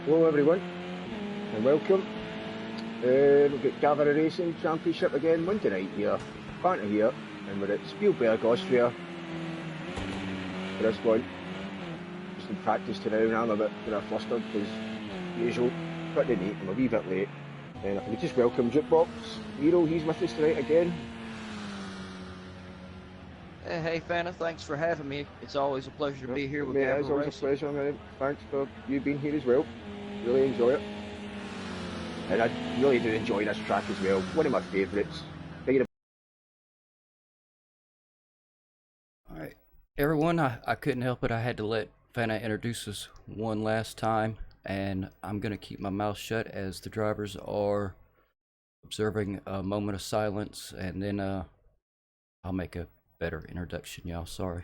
Hello everyone and welcome. We've got GAVRA Racing Championship again Monday night here. Fanta here, and we're at Spielberg, Austria for this one. Just in practice today and I'm a bit flustered as usual. But tonight I'm a wee bit late. And if I could just welcome Jukebox Hero, he's with us tonight again. Hey, Fanta, thanks for having me. It's always a pleasure to be here with GAVRA It's always Racing. a pleasure, man. Thanks for you being here as well. Really enjoy it. And I really do enjoy this track as well. One of my favourites. Alright, everyone, I couldn't help it. I had to let Fanta introduce us one last time, and I'm going to keep my mouth shut as the drivers are observing a moment of silence, and then I'll make a better introduction, y'all. Sorry.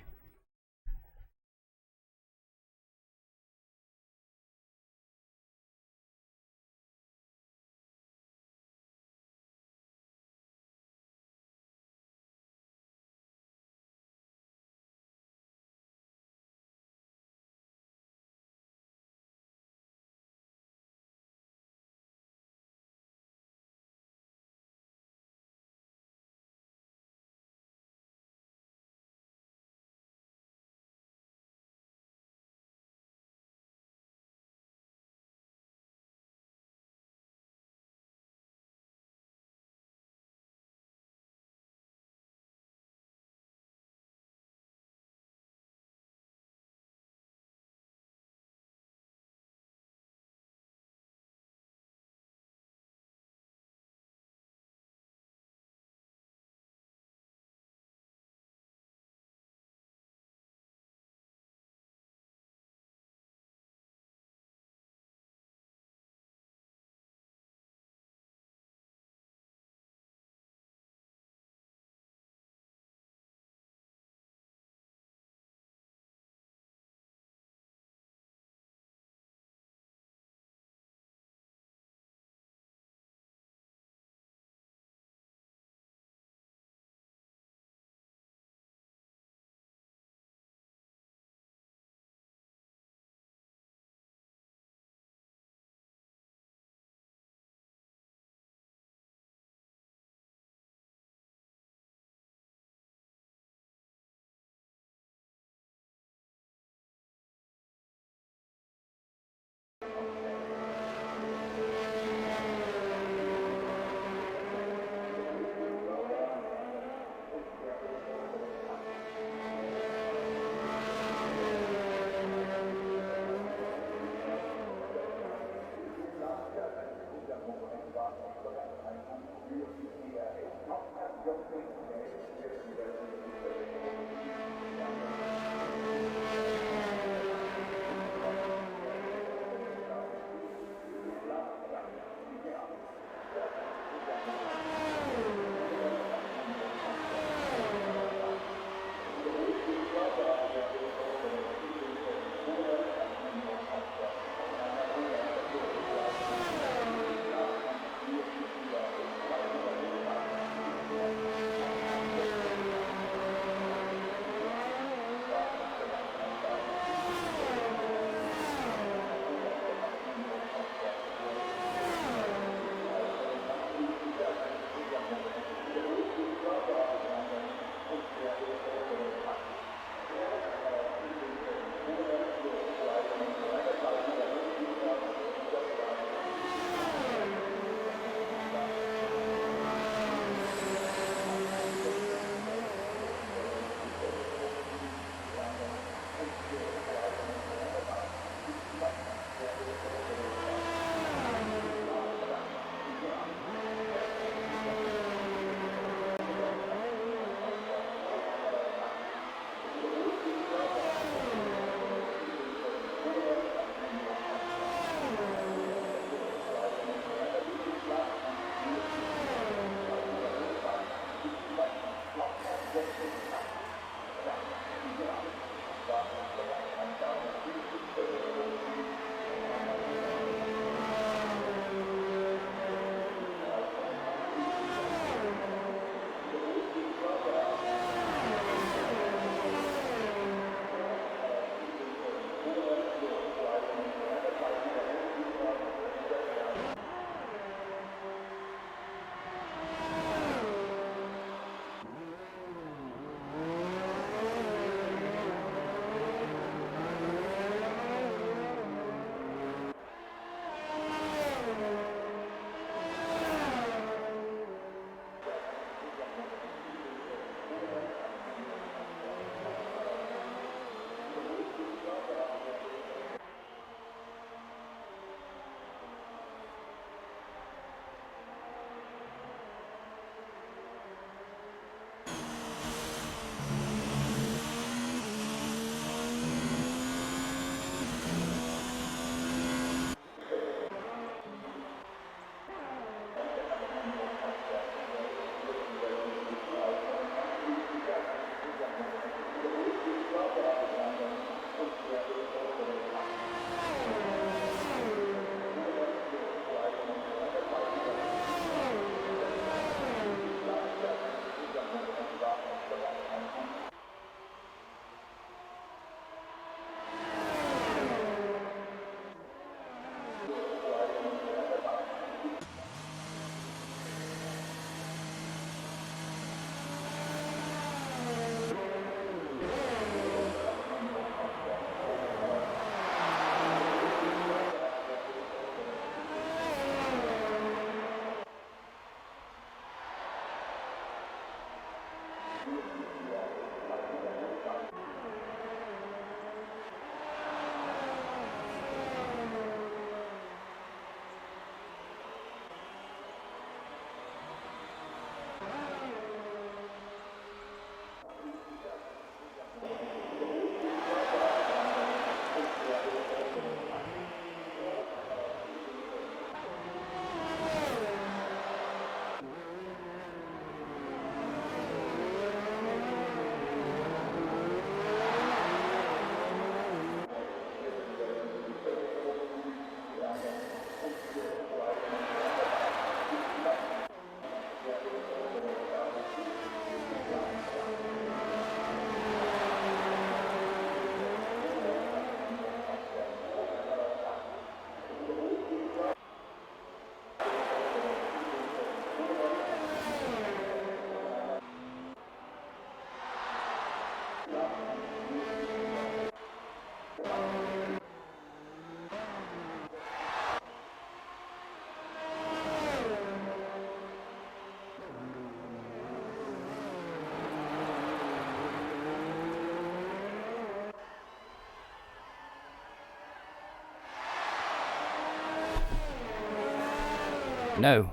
No,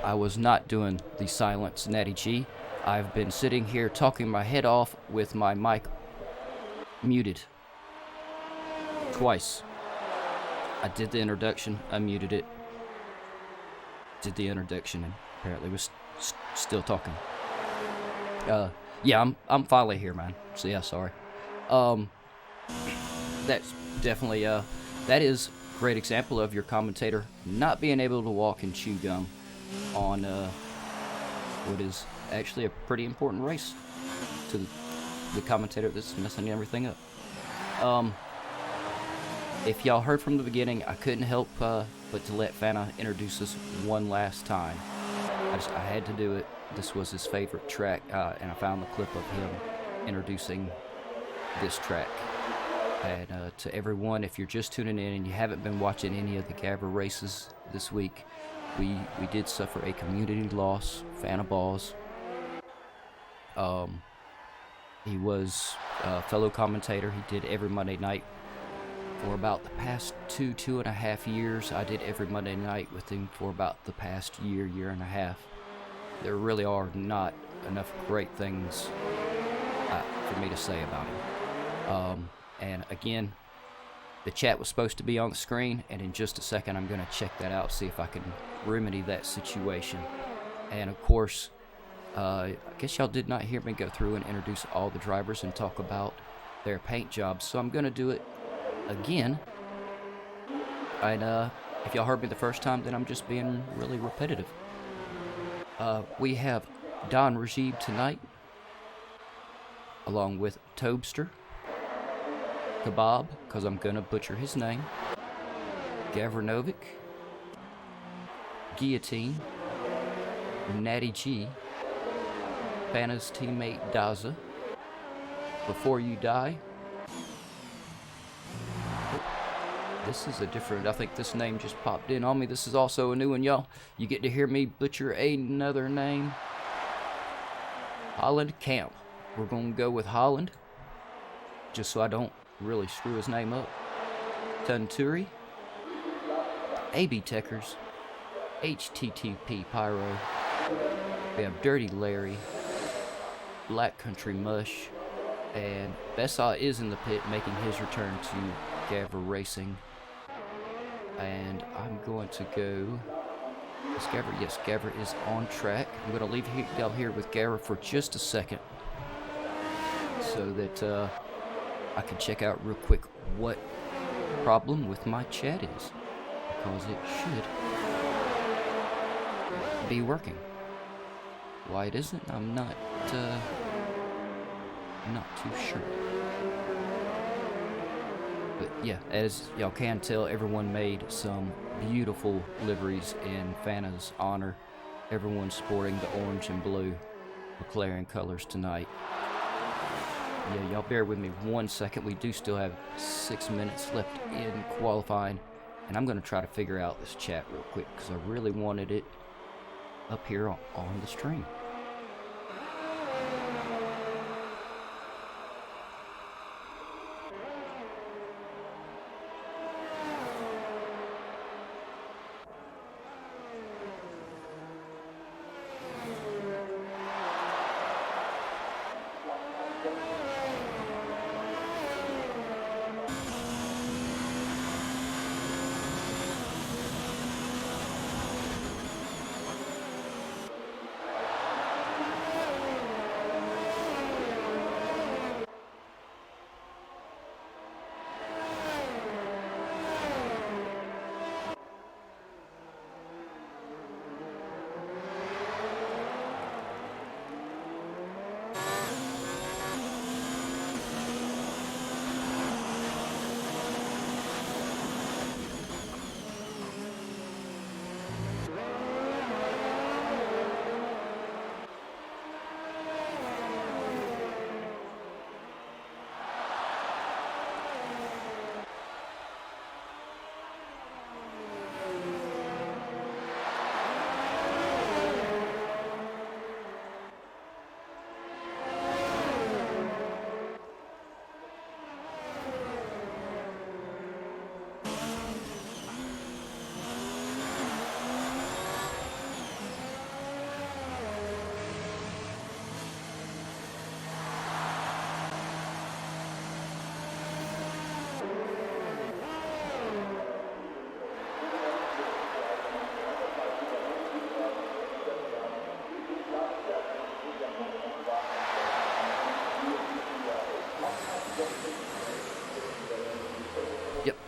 I was not doing the silence, Natty G. I've been sitting here talking my head off with my mic muted. Twice. I did the introduction, I muted it. Did the introduction and apparently was still talking. Yeah, I'm finally here, man. So yeah, sorry. That's definitely that is a great example of your commentator not being able to walk and chew gum on what is actually a pretty important race to the commentator that's messing everything up. If y'all heard from the beginning, I couldn't help but to let Fanta introduce us one last time. I had to do it. This was his favorite track, and I found the clip of him introducing this track. And to everyone, if you're just tuning in and you haven't been watching any of the GAVRA races this week, we did suffer a community loss. Fanta Baws. He was a fellow commentator. He did every Monday night for about the past two and a half years. I did every Monday night with him for about the past year and a half. There really are not enough great things for me to say about him. And again, the chat was supposed to be on the screen, and in just a second I'm going to check that out, see if I can remedy that situation. And of course, I guess y'all did not hear me go through and introduce all the drivers and talk about their paint jobs, so I'm going to do it again. And if y'all heard me the first time, then I'm just being really repetitive. We have Don Rajib tonight, along with Tobster, Kebab, because I'm going to butcher his name, Gavranovic, Guillotine, Natty G, Fanta's teammate Daza, Before You Die. This is a different, I think this name just popped in on me. This is also a new one, y'all. You get to hear me butcher another name. Holland Camp. We're going to go with Holland, just so I don't really screw his name up. Tunturi, AB Techers, HTTP Pyro. We have Dirty Larry, Black Country Mush, and Bessa is in the pit making his return to GAVRA Racing. And I'm going to go. Is GAVRA? Yes, GAVRA is on track. I'm going to leave y'all here with GAVRA for just a second, so that I can check out real quick what problem with my chat is, because it should be working. Why it isn't, I'm not too sure. But yeah, as y'all can tell, everyone made some beautiful liveries in Fanta's honor. Everyone's sporting the orange and blue McLaren colors tonight. Yeah, y'all bear with me 1 second. We do still have 6 minutes left in qualifying, and I'm going to try to figure out this chat real quick, because I really wanted it up here on the stream.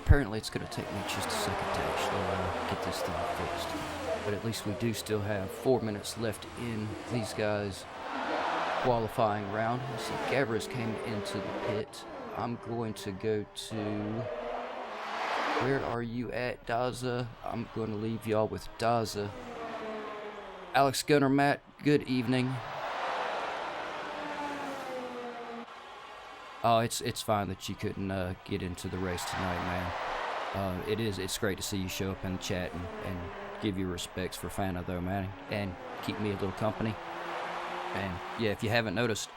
apparently it's going to take me just a second to actually get this thing fixed. But at least we do still have 4 minutes left in these guys' qualifying round. You see, Gavra's came into the pit. I'm going to go to... Where are you at, Daza? I'm going to leave y'all with Daza. Alex, Gunner, Matt, good evening. Oh, it's fine that you couldn't get into the race tonight, man. It's great to see you show up in the chat and give your respects for Fanta, though, man, and keep me a little company. And yeah, if you haven't noticed,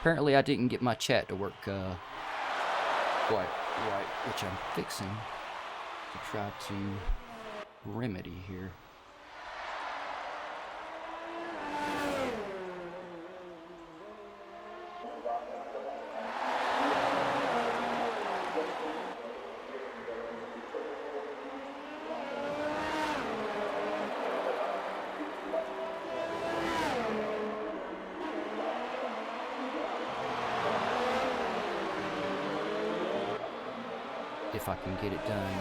apparently I didn't get my chat to work quite right, which I'm fixing to try to remedy here. If I can get it done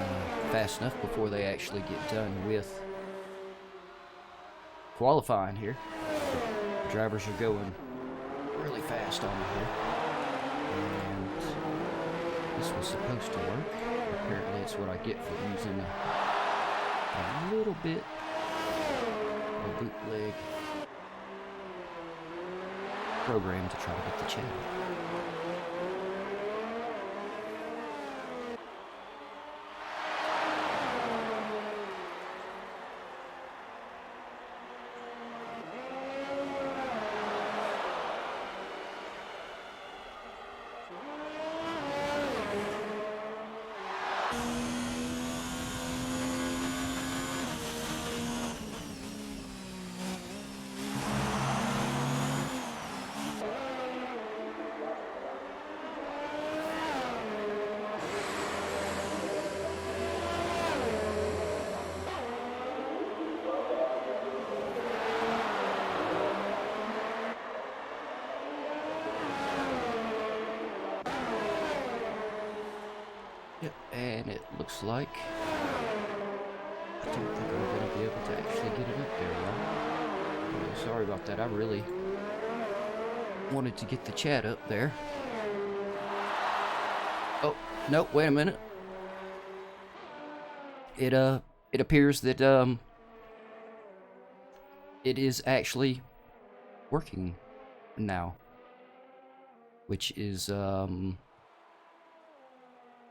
fast enough before they actually get done with qualifying here. The drivers are going really fast on here. And this was supposed to work. Apparently it's what I get for using a little bit of bootleg program to try to get the channel. Yep, and it looks like I don't think I'm going to be able to actually get it up there, y'all. Really sorry about that. I really wanted to get the chat up there. Oh, no, wait a minute. It appears that it is actually working now, which is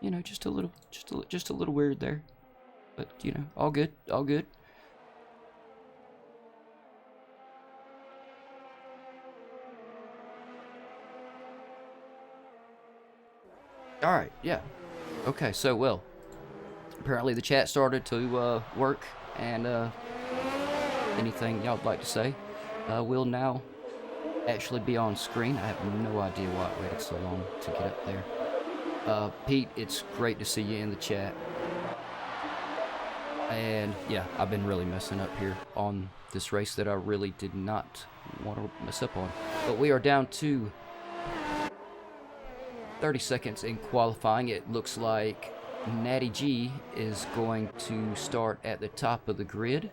you know, just a little weird there, but you know, all good, all good. All right, yeah, okay. So, well, apparently the chat started to work, and anything y'all would like to say will now actually be on screen. I have no idea why it waited so long to get up there. Pete, it's great to see you in the chat. And yeah, I've been really messing up here on this race that I really did not want to mess up on. But we are down to 30 seconds in qualifying. It looks like Natty G is going to start at the top of the grid.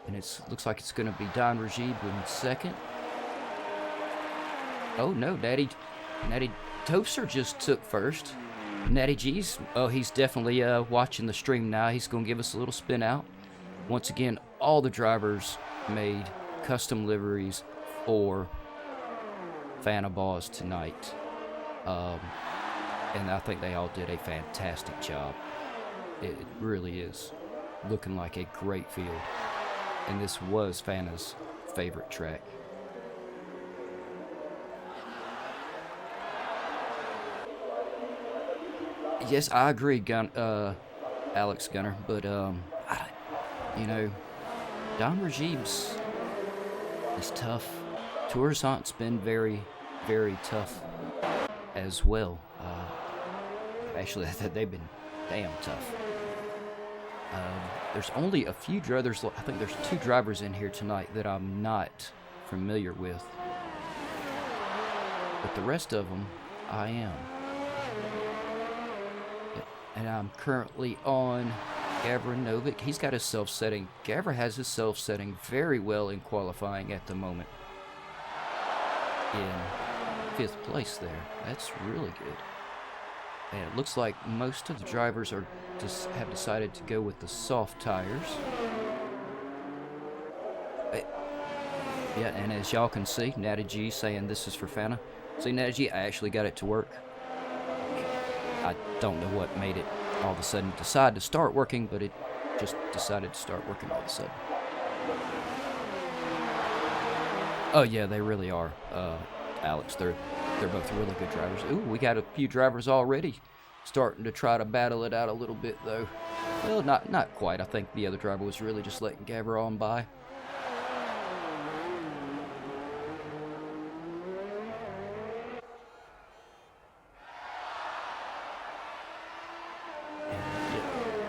And it looks like it's going to be Don Rajib in second. Oh no, Natty Toaster just took first. Natty G's, oh, he's definitely watching the stream now. He's going to give us a little spin out. Once again, all the drivers made custom liveries for Fanta Baws tonight. And I think they all did a fantastic job. It really is looking like a great field. And this was Fanta's favorite track. Yes, I agree, Alex Gunner, but, you know, Don Rajib's is tough. Tourisant's been very, very tough as well. Actually, they've been damn tough. There's only a few drivers, I think there's 2 drivers in here tonight that I'm not familiar with. But the rest of them, I am. And I'm currently on GAVRA Novik. He's got his self-setting. GAVRA has his self-setting very well in qualifying at the moment. In 5th place there. That's really good. And it looks like most of the drivers are have decided to go with the soft tires. Yeah, and as y'all can see, Natty G saying this is for Fanta. See, Natty G, I actually got it to work. I don't know what made it all of a sudden decide to start working, but it just decided to start working all of a sudden. Oh yeah, they really are, Alex. They're both really good drivers. Ooh, we got a few drivers already starting to try to battle it out a little bit, though. Well, not quite. I think the other driver was really just letting GAVRA on by.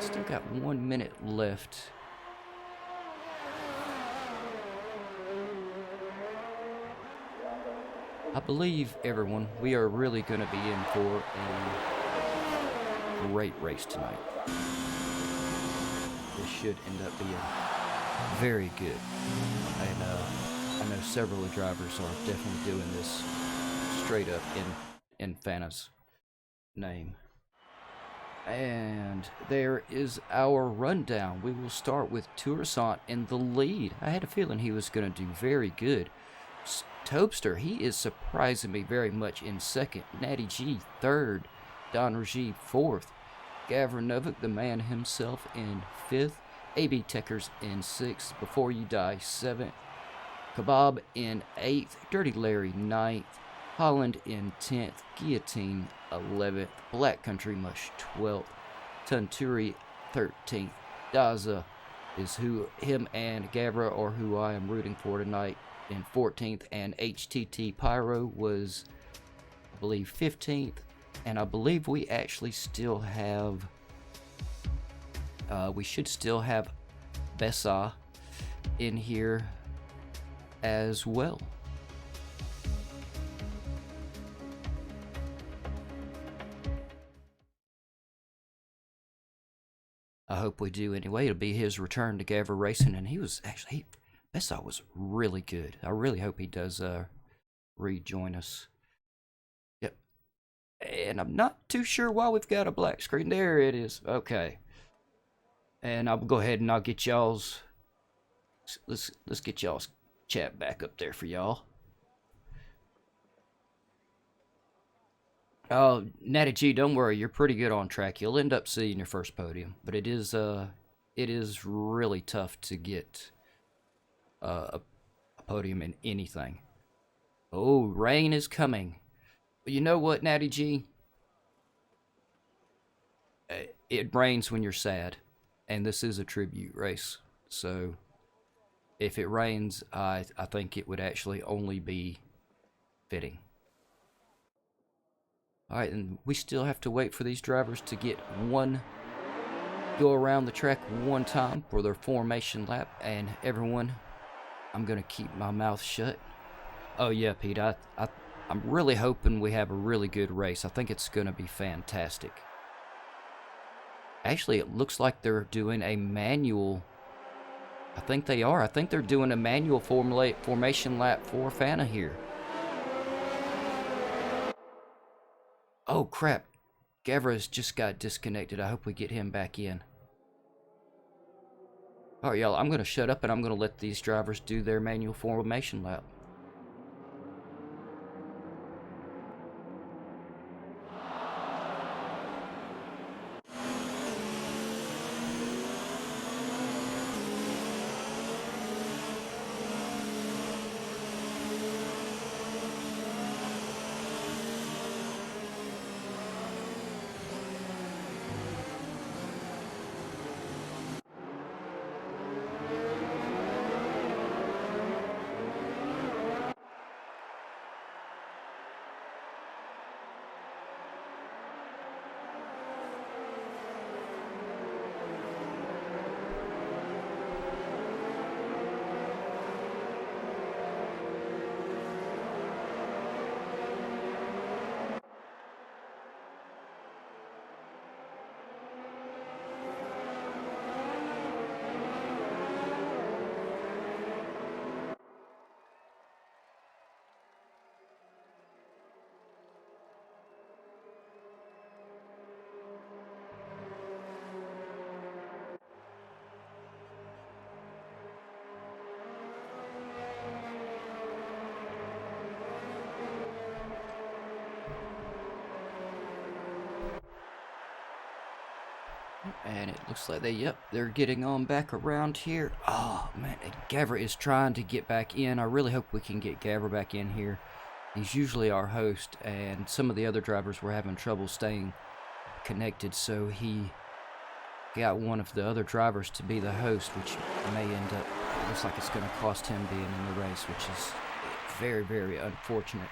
Still got 1 minute left. I believe, everyone, we are really going to be in for a great race tonight. This should end up being very good. And I know several of the drivers are definitely doing this straight up in Fanta's name. And there is our rundown. We will start with Tourissant in the lead. I had a feeling he was going to do very good. Tobster, he is surprising me very much in 2nd. Natty G, 3rd. Don Rajiv, 4th. GAVRA Novik, the man himself, in 5th. AB Techers in 6th. Before You Die, 7th. Kebab in 8th. Dirty Larry, 9th. Holland in 10th. Guillotine, 11th. Black Country Mush, 12th. Tunturi, 13th. Daza is him and GAVRA are who I am rooting for tonight, in 14th. And HTT Pyro was, I believe, 15th. And I believe we actually still have, we should still have Bessa in here as well. I hope we do anyway. It'll be his return to GAVRA Racing, and he was actually, Bessa was really good. I really hope he does rejoin us. Yep. And I'm not too sure why we've got a black screen. There it is. Okay. And I'll go ahead and I'll get y'all's, let's get y'all's chat back up there for y'all. Oh, Natty G, don't worry, you're pretty good on track. You'll end up seeing your first podium, but it is really tough to get a podium in anything. Oh, rain is coming. You know what, Natty G? It rains when you're sad, and this is a tribute race. So, if it rains, I think it would actually only be fitting. Alright, and we still have to wait for these drivers to go around the track one time for their formation lap. And everyone, I'm going to keep my mouth shut. Oh yeah, Pete, I'm really hoping we have a really good race. I think it's going to be fantastic. Actually, it looks like they're doing a manual. I think they are. I think they're doing a manual formation lap for Fanta here. Oh crap, GAVRA's just got disconnected. I hope we get him back in. Alright y'all, I'm going to shut up and I'm going to let these drivers do their manual formation lap. And it looks like they're getting on back around here. Oh, man, GAVRA is trying to get back in. I really hope we can get GAVRA back in here. He's usually our host, and some of the other drivers were having trouble staying connected, so he got one of the other drivers to be the host, which may end up, it looks like it's going to cost him being in the race, which is very, very unfortunate.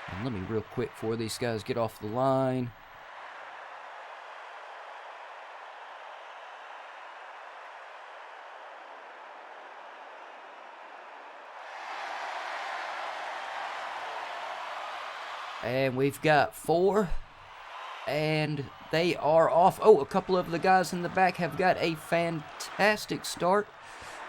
And let me real quick before these guys get off the line. And we've got 4, and they are off. Oh, a couple of the guys in the back have got a fantastic start.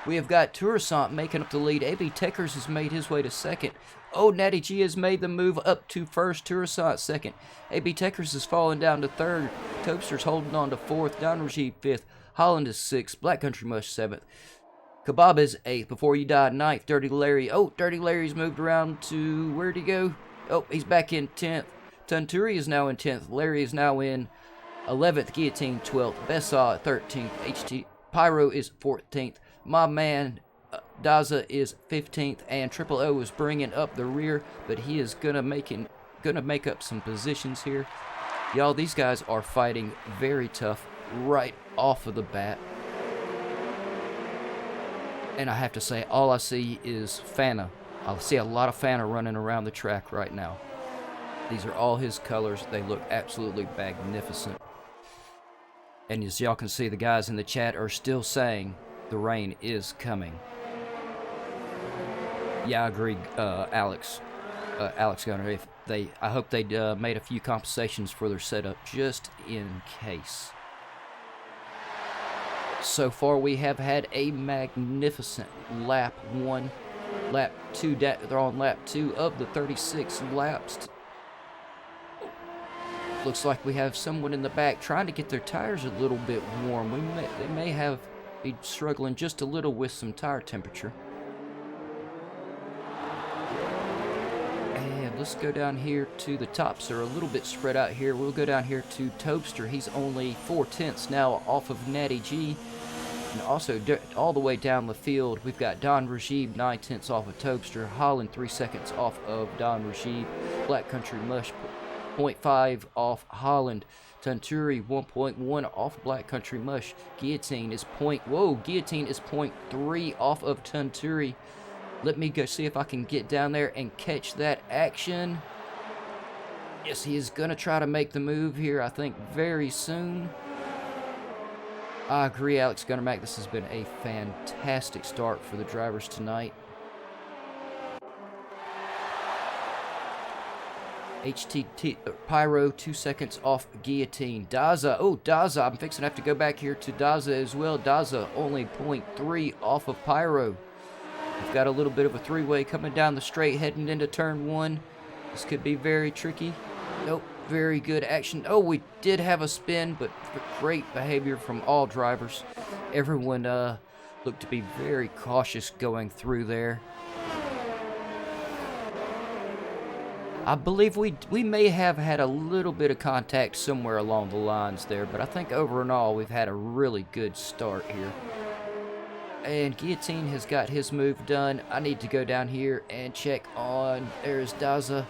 We have got Tourissant making up the lead. AB Techers has made his way to second. Oh, Natty G has made the move up to first. Tourissant second. AB Techers has fallen down to third. Toaster's holding on to fourth. Don Rajiv fifth. Holland is sixth. Black Country Mush seventh. Kebab is eighth. Before You Die ninth. Dirty Larry. Oh, Dirty Larry's moved around to, where'd he go? Oh, he's back in 10th. Tunturi is now in 10th. Larry is now in 11th. Guillotine 12th. Bessaw 13th. HT Pyro is 14th. My man Daza is 15th, and Triple O is bringing up the rear, but he is gonna make up some positions here. Y'all, these guys are fighting very tough right off of the bat. And I have to say, all I see is Fanta. I see a lot of Fanta running around the track right now. These are all his colors. They look absolutely magnificent. And as y'all can see, the guys in the chat are still saying the rain is coming. Yeah, I agree, Alex. Alex Gunner. I hope they made a few compensations for their setup just in case. So far, we have had a magnificent lap 1. Lap 2, they're on lap 2 of the 36 laps. Looks like we have someone in the back trying to get their tires a little bit warm. They may be struggling just a little with some tire temperature. And let's go down here to the tops. They're a little bit spread out here. We'll go down here to Toaster. He's only 4/10 now off of Natty G. And also, all the way down the field, we've got Don Rajiv 9/10 off of Toaster. Holland 3 seconds off of Don Rajiv. Black Country Mush 0.5 off Holland. Tunturi 1.1 off Black Country Mush. Guillotine is Guillotine is 0.3 off of Tunturi. Let me go see if I can get down there and catch that action. Yes, he is gonna try to make the move here, I think, very soon. I agree, Alex Gunnermack. This has been a fantastic start for the drivers tonight. HTT Pyro 2 seconds off Guillotine. Daza. Oh, Daza. I'm fixing to have to go back here to Daza as well. Daza only 0.3 off of Pyro. We've got a little bit of a three-way coming down the straight, heading into turn 1. This could be very tricky. Nope. Very good action. Oh, we did have a spin, but great behavior from all drivers. Everyone looked to be very cautious going through there. I believe we may have had a little bit of contact somewhere along the lines there, but I think over and all we've had a really good start here. And Guillotine has got his move done. I need to go down here and check on, there's Daza.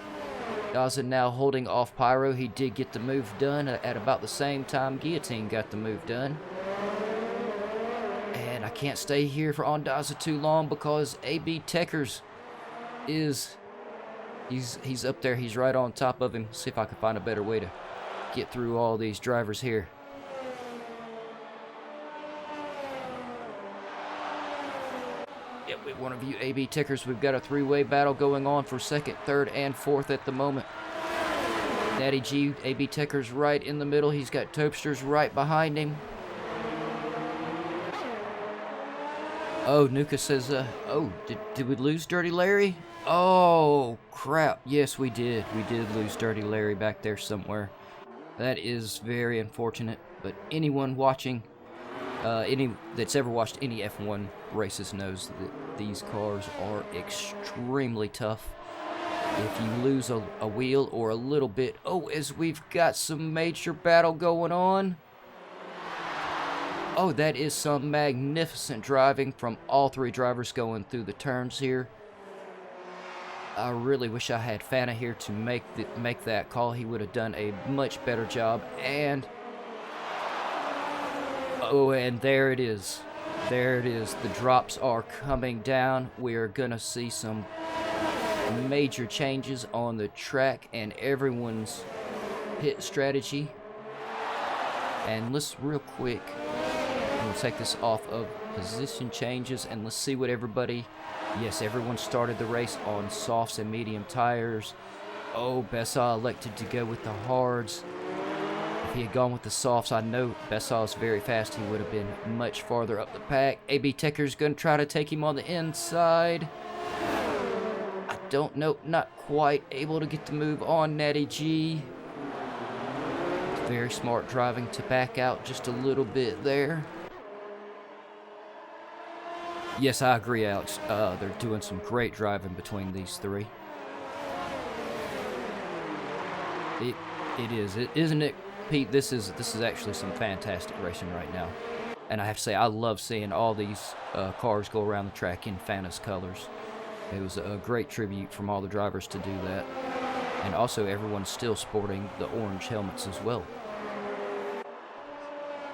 Daza now holding off Pyro. He did get the move done at about the same time Guillotine got the move done. And I can't stay here on Daza too long because AB Techers is... He's up there. He's right on top of him. See if I can find a better way to get through all these drivers here. Yep, we want to view AB Tickers. We've got a three-way battle going on for second, third, and fourth at the moment. Natty G, AB Tickers right in the middle. He's got Toasters right behind him. Oh, Nuka says, oh, did we lose Dirty Larry? Oh, crap. Yes, we did. We did lose Dirty Larry back there somewhere. That is very unfortunate. But anyone watching, any that's ever watched any F1 races knows that these cars are extremely tough. If you lose a wheel or a little bit... Oh, as we've got some major battle going on. Oh, that is some magnificent driving from all three drivers going through the turns here. I really wish I had Fanta here to make that call. He would have done a much better job. And oh, and there it is. There it is. The drops are coming down. We are gonna see some major changes on the track and everyone's pit strategy. And let's real quick, we'll take this off of position changes and let's see what everybody. Yes, everyone started the race on softs and medium tires. Oh, Baws elected to go with the hards. If he had gone with the softs, I know Baws is very fast. He would have been much farther up the pack. AB Techer's going to try to take him on the inside. I don't know, not quite able to get the move on Natty G. Very smart driving to back out just a little bit there. Yes, I agree, Alex. They're doing some great driving between these three. It is, isn't it, Pete? This is actually some fantastic racing right now, and I have to say I love seeing all these cars go around the track in Fanta's colors. It was a great tribute from all the drivers to do that, and also everyone's still sporting the orange helmets as well.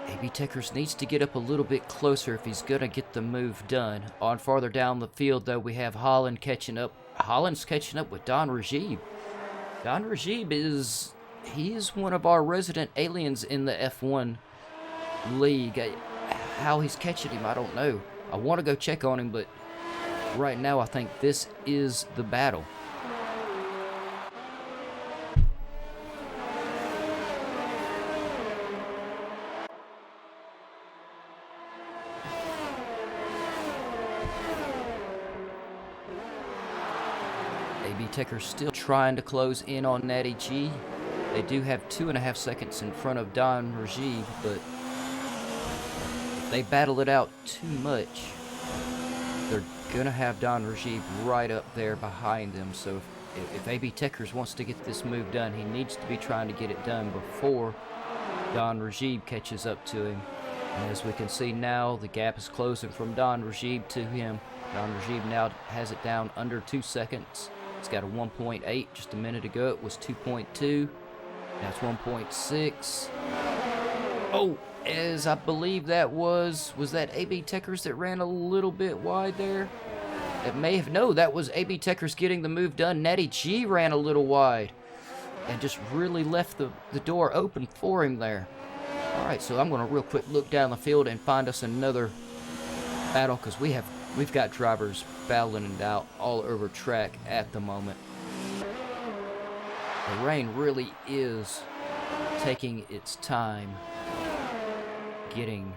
AB Techers needs to get up a little bit closer if he's going to get the move done. On farther down the field, though, we have Holland catching up. Holland's catching up with Don Rajib. Don Rajib is one of our resident aliens in the F1 league. How he's catching him, I don't know. I want to go check on him, but right now I think this is the battle. Techers still trying to close in on Natty G. They do have 2.5 seconds in front of Don Rajib, but if they battle it out too much, they're gonna have Don Rajib right up there behind them. So if AB Techers wants to get this move done, he needs to be trying to get it done before Don Rajib catches up to him. And as we can see now, the gap is closing from Don Rajib to him. Don Rajib now has it down under 2 seconds. It's got a 1.8. Just a minute ago it was 2.2. Now it's 1.6. Oh, as I believe that was that AB Techers that ran a little bit wide there? It may have, no, that was AB Techers getting the move done. Natty G ran a little wide and just really left the door open for him there. Alright, so I'm going to real quick look down the field and find us another battle, because we've got drivers battling it out all over track at the moment. The rain really is taking its time getting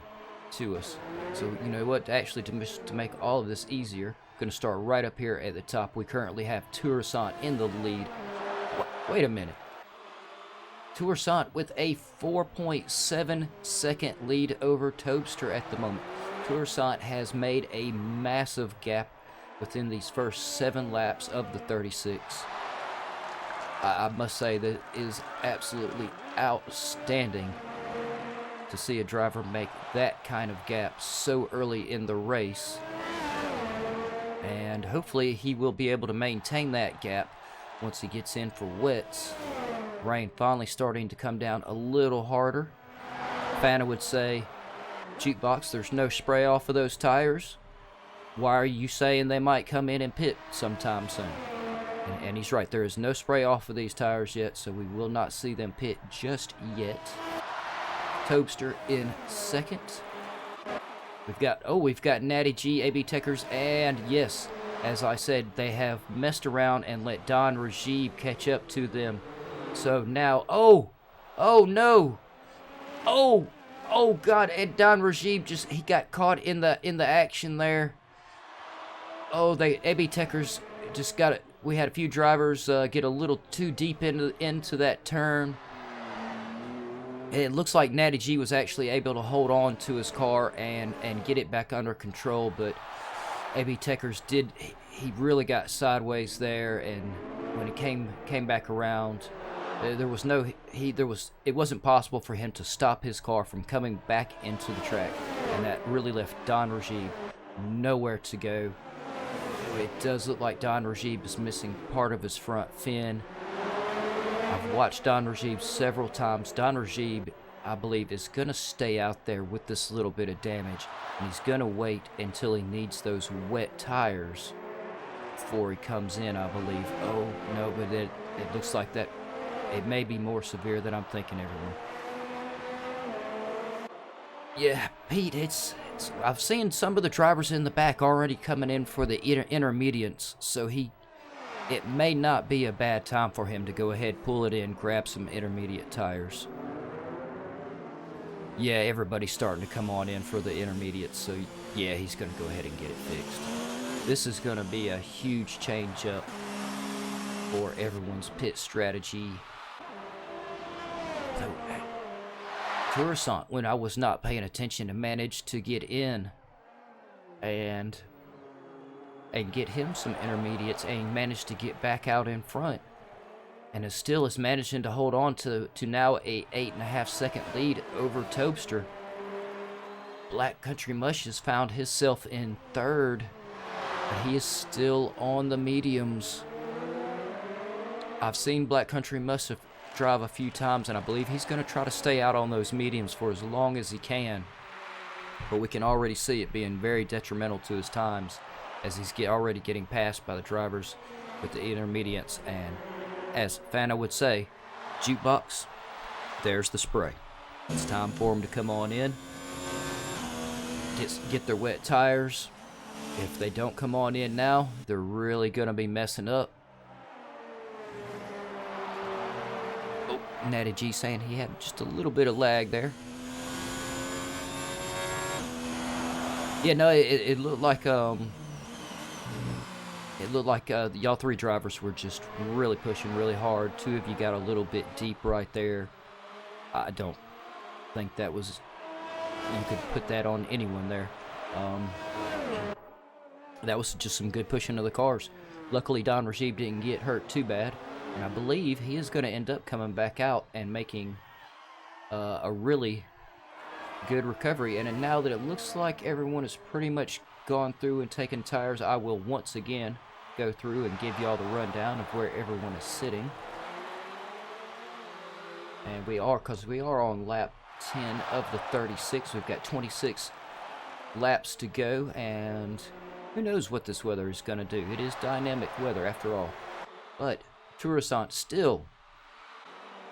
to us. So you know what, actually to make all of this easier, I'm going to start right up here at the top. We currently have Tourissant in the lead. Wait a minute. Tourissant with a 4.7 second lead over Tobster at the moment. Tourissant has made a massive gap within these first 7 laps of the 36. I must say that is absolutely outstanding to see a driver make that kind of gap so early in the race. And hopefully he will be able to maintain that gap once he gets in for wets. Rain finally starting to come down a little harder. Fanta would say, Jukebox, there's no spray off of those tires. Why are you saying they might come in and pit sometime soon? And he's right, there is no spray off of these tires yet, so we will not see them pit just yet. Tobster in second. We've got Natty G, AB Techers, and yes, as I said, they have messed around and let Don Rajib catch up to them. So now, oh no, oh God, and Don Rajib he got caught in the action there. Oh, AB Techers just got it. We had a few drivers get a little too deep into that turn. It looks like Natty G was actually able to hold on to his car and get it back under control, but AB Techers he really got sideways there, and when he came back around, it wasn't possible for him to stop his car from coming back into the track. and that really left Don Rajib nowhere to go. It does look like Don Rajib is missing part of his front fin. I've watched Don Rajib several times. Don Rajib, I believe, is going to stay out there with this little bit of damage, and he's going to wait until he needs those wet tires before he comes in, I believe. Oh, no, but it looks like that it may be more severe than I'm thinking, everyone. Yeah, Pete, I've seen some of the drivers in the back already coming in for the intermediates, so it may not be a bad time for him to go ahead, pull it in, grab some intermediate tires. Yeah, everybody's starting to come on in for the intermediates, so yeah, he's going to go ahead and get it fixed. This is going to be a huge change up for everyone's pit strategy. So, Toussaint, when I was not paying attention, managed to get in and get him some intermediates, and he managed to get back out in front, and is managing to hold on to now a 8.5 second lead over Tobster. Black Country Mush has found himself in third, but he is still on the mediums. I've seen Black Country Mush drive a few times, and I believe he's going to try to stay out on those mediums for as long as he can, but we can already see it being very detrimental to his times, as he's already getting passed by the drivers with the intermediates. And as Fanta would say, jukebox, there's the spray. It's time for them to come on in, get their wet tires. If they don't come on in now, they're really going to be messing up. Oh, Natty G saying he had just a little bit of lag there. Yeah, no, it looked like y'all three drivers were just really pushing really hard. Two of you got a little bit deep right there. I don't think that was, you could put that on anyone there. That was just some good pushing of the cars. Luckily, Don Rajib didn't get hurt too bad, and I believe he is going to end up coming back out and making a really good recovery. And now that it looks like everyone has pretty much gone through and taken tires, I will once again go through and give y'all the rundown of where everyone is sitting. And because we are on lap 10 of the 36. We've got 26 laps to go, and who knows what this weather is going to do. It is dynamic weather after all. But Toussaint still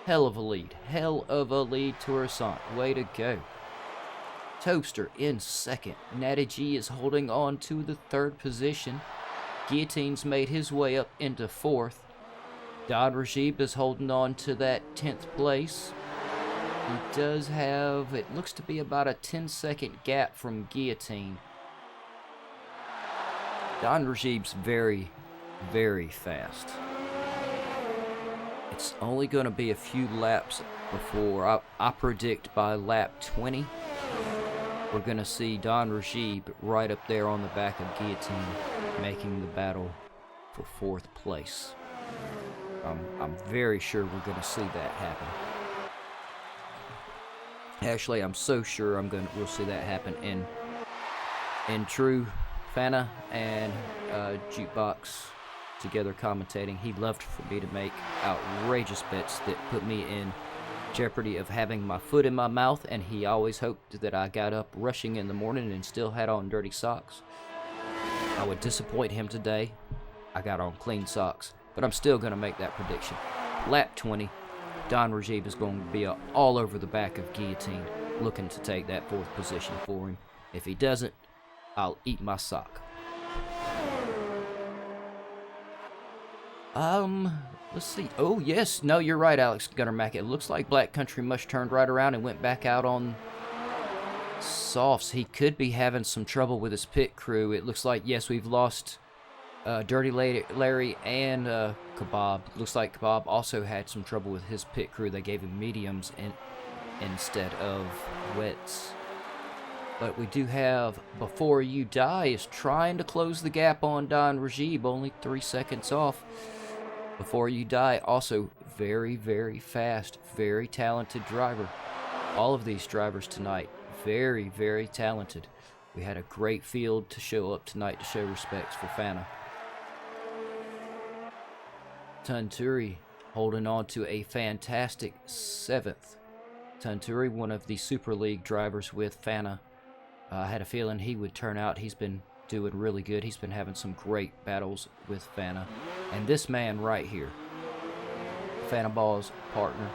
hell of a lead. Hell of a lead, Toussaint. Way to go. Toaster in second. Natty G is holding on to the third position. Guillotine's made his way up into fourth. Don Rajib is holding on to that 10th place. He does have, it looks to be about a 10-second gap from Guillotine. Don Rajib's very, very fast. It's only going to be a few laps before, I predict by lap 20, we're going to see Don Rajib right up there on the back of Guillotine, making the battle for fourth place. I'm very sure we're going to see that happen. Actually, I'm so sure we'll see that happen in true Fanta and Jukebox together commentating. He loved for me to make outrageous bets that put me in jeopardy of having my foot in my mouth, and he always hoped that I got up rushing in the morning and still had on dirty socks. I would disappoint him today. I got on clean socks, but I'm still going to make that prediction. Lap 20, Don Rajib is going to be all over the back of Guillotine, looking to take that fourth position for him. If he doesn't, I'll eat my sock. Let's see. Oh, yes. No, you're right, Alex Gunnermack. It looks like Black Country Mush turned right around and went back out on softs. He could be having some trouble with his pit crew. It looks like, yes, we've lost Dirty Larry and Kebab. Looks like Kebab also had some trouble with his pit crew. They gave him mediums instead of wets. But we do have Before You Die is trying to close the gap on Don Rajib, only 3 seconds off. Before You Die, also very, very fast, very talented driver. All of these drivers tonight, very, very talented. We had a great field to show up tonight to show respects for Fanta. Tunturi holding on to a fantastic 7th. Tunturi, one of the Super League drivers with Fanta. I had a feeling he would turn out. He's been doing really good. He's been having some great battles with Fanta. And this man right here, Fanta Baws' partner,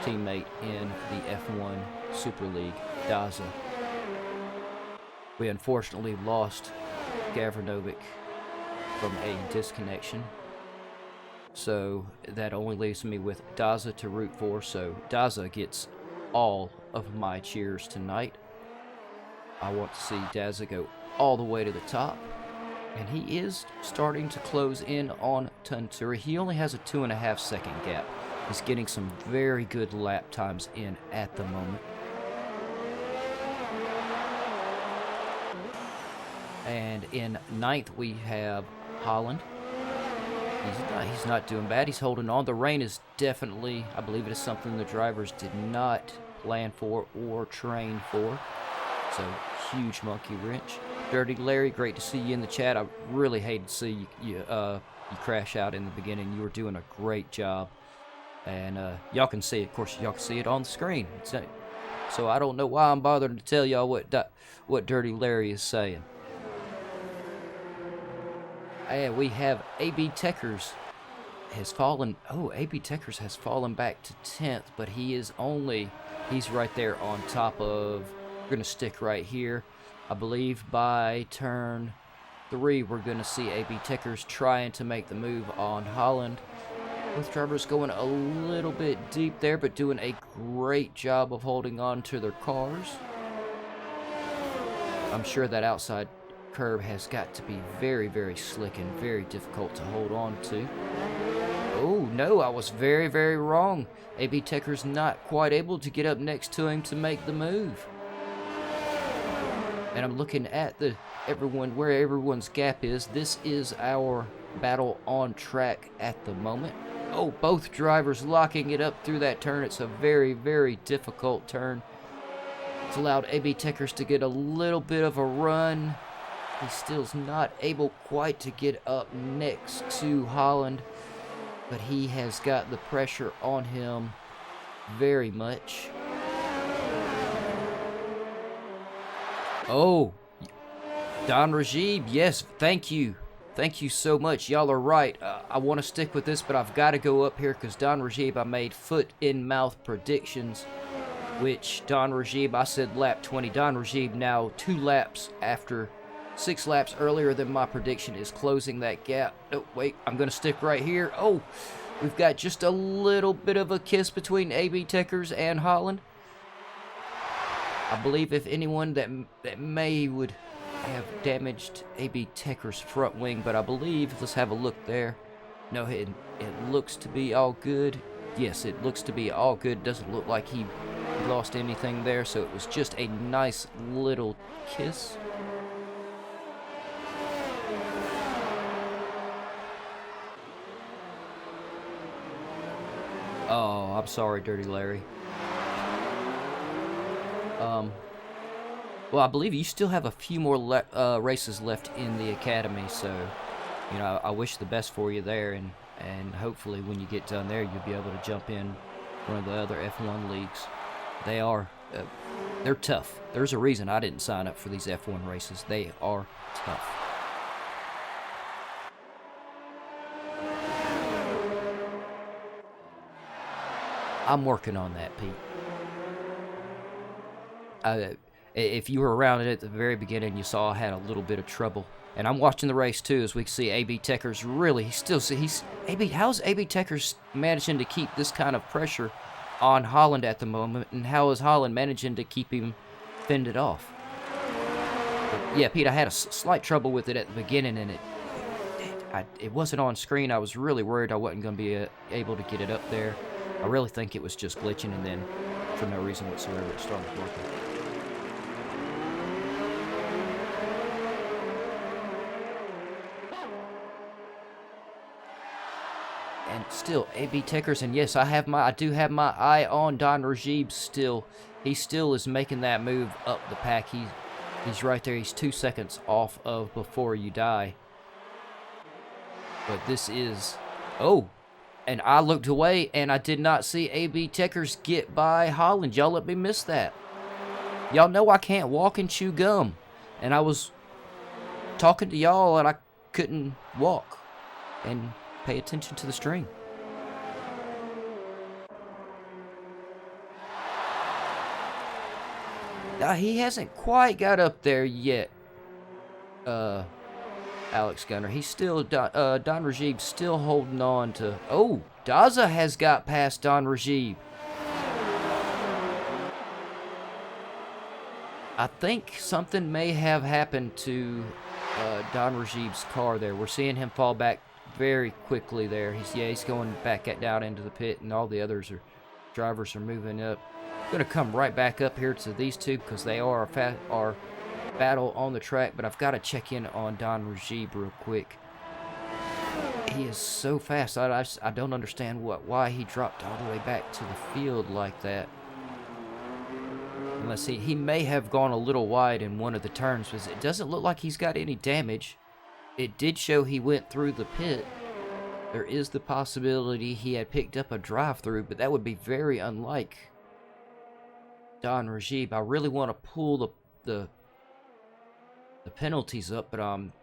teammate in the F1 Super League, Daza. We unfortunately lost Gavranovic from a disconnection. So that only leaves me with Daza to root for. So Daza gets all of my cheers tonight. I want to see Daza go all the way to the top. And he is starting to close in on Tunturi. He only has a 2.5 second gap. He's getting some very good lap times in at the moment. And in 9th we have Holland. He's not doing bad. He's holding on. The rain is definitely, I believe it is something the drivers did not plan for or train for. So, huge monkey wrench. Dirty Larry, great to see you in the chat. I really hated to see you crash out in the beginning. You were doing a great job. And y'all can see it. Of course, y'all can see it on the screen. So I don't know why I'm bothering to tell y'all what Dirty Larry is saying. And we have AB Techers has fallen. Oh, AB Techers has fallen back to 10th, but he's right there on top of. We're going to stick right here. I believe by turn 3, we're going to see AB Techers trying to make the move on Holland. Both drivers going a little bit deep there, but doing a great job of holding on to their cars. I'm sure that outside curve has got to be very, very slick and very difficult to hold on to. Oh, no, I was very, very wrong. AB Techers not quite able to get up next to him to make the move. And I'm looking at where everyone's gap is. This is our battle on track at the moment. Oh, both drivers locking it up through that turn. It's a very, very difficult turn. It's allowed AB Techers to get a little bit of a run. He still's not able quite to get up next to Holland, but he has got the pressure on him very much. Oh, Don Rajib, yes, thank you. Thank you so much. Y'all are right. I want to stick with this, but I've got to go up here because Don Rajib, I made foot-in-mouth predictions, which Don Rajib, I said lap 20. Don Rajib now 2 laps after 6 laps earlier than my prediction is closing that gap. Oh, wait, I'm going to stick right here. Oh, we've got just a little bit of a kiss between AB Techers and Holland. I believe if anyone that may would have damaged AB Techers' front wing, but I believe, let's have a look there. No, it looks to be all good. Yes, it looks to be all good. Doesn't look like he lost anything there, so it was just a nice little kiss. Oh, I'm sorry, Dirty Larry. Well, I believe you still have a few more races left in the academy, so, you know, I wish the best for you there, and hopefully when you get done there, you'll be able to jump in one of the other F1 leagues. They're tough. There's a reason I didn't sign up for these F1 races. They are tough. I'm working on that, Pete. If you were around it at the very beginning, you saw I had a little bit of trouble. And I'm watching the race too, as we can see AB Techers really, how's AB Techers managing to keep this kind of pressure on Holland at the moment, and how is Holland managing to keep him fended off? But yeah, Pete, I had a slight trouble with it at the beginning, and it wasn't on screen. I was really worried I wasn't going to be able to get it up there. I really think it was just glitching, and then for no reason whatsoever it started working. And still, AB Tickers, and yes, I do have my eye on Don Rajib still. He still is making that move up the pack. He's right there. He's 2 seconds off of Before You Die. But this is... Oh! And I looked away, and I did not see AB Tickers get by Holland. Y'all let me miss that. Y'all know I can't walk and chew gum. And I was talking to y'all, and I couldn't walk and pay attention to the string. He hasn't quite got up there yet, Alex Gunner. He's still, Don Rajib's still holding on to... Oh, Daza has got past Don Rajib. I think something may have happened to Don Rajib's car there. We're seeing him fall back very quickly there. He's going back down into the pit, and all the drivers are moving up. Going to come right back up here to these two because they are our battle on the track, but I've got to check in on Don Rajib real quick. He is so fast. I don't understand why he dropped all the way back to the field like that. Unless he may have gone a little wide in one of the turns, because it doesn't look like he's got any damage. It did show he went through the pit. There is the possibility he had picked up a drive-through, but that would be very unlike Don Rajib. I really want to pull the penalties up, but I'm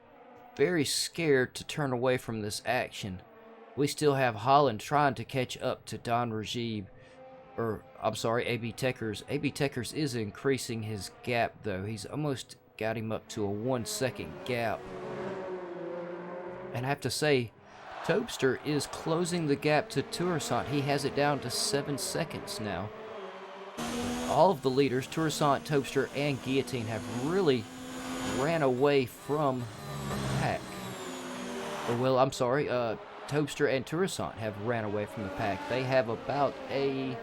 very scared to turn away from this action. We still have Holland trying to catch up to Don Rajib. Or, I'm sorry, AB Tickers. AB Tickers is increasing his gap, though. He's almost got him up to a 1 second gap. And I have to say, Tobster is closing the gap to Tourissant. He has it down to 7 seconds now. All of the leaders, Tourissant, Tobster, and Guillotine, have really ran away from the pack. Or, well, I'm sorry, Tobster and Tourissant have ran away from the pack. They have about a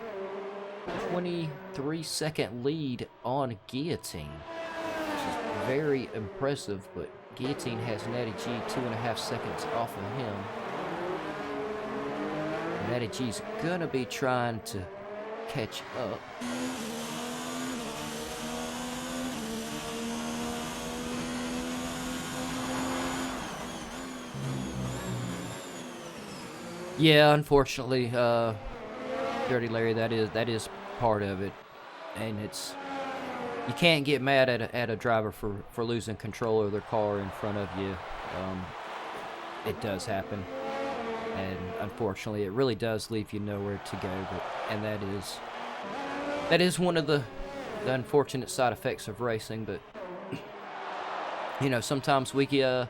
23-second lead on Guillotine, which is very impressive, but Guillotine has Natty G 2.5 seconds off of him. Natty G's gonna be trying to catch up. Yeah, unfortunately, Dirty Larry, that is part of it, and you can't get mad at a driver for losing control of their car in front of you. It does happen, and unfortunately, it really does leave you nowhere to go. And that is one of the unfortunate side effects of racing. But you know, sometimes we get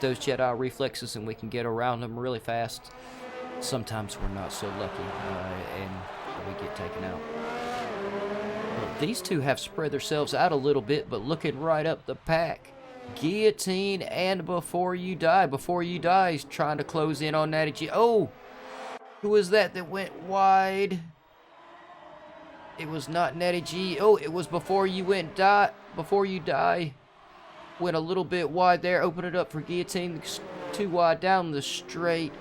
those Jedi reflexes and we can get around them really fast. Sometimes we're not so lucky, and we get taken out. Well, these two have spread themselves out a little bit, but looking right up the pack, Guillotine and Before You Die. Before You Die is trying to close in on Natty G. Oh, who was that went wide? It was not Natty G. Oh, it was Before You Die. Went a little bit wide there. Open it up for Guillotine. Too wide down the straight.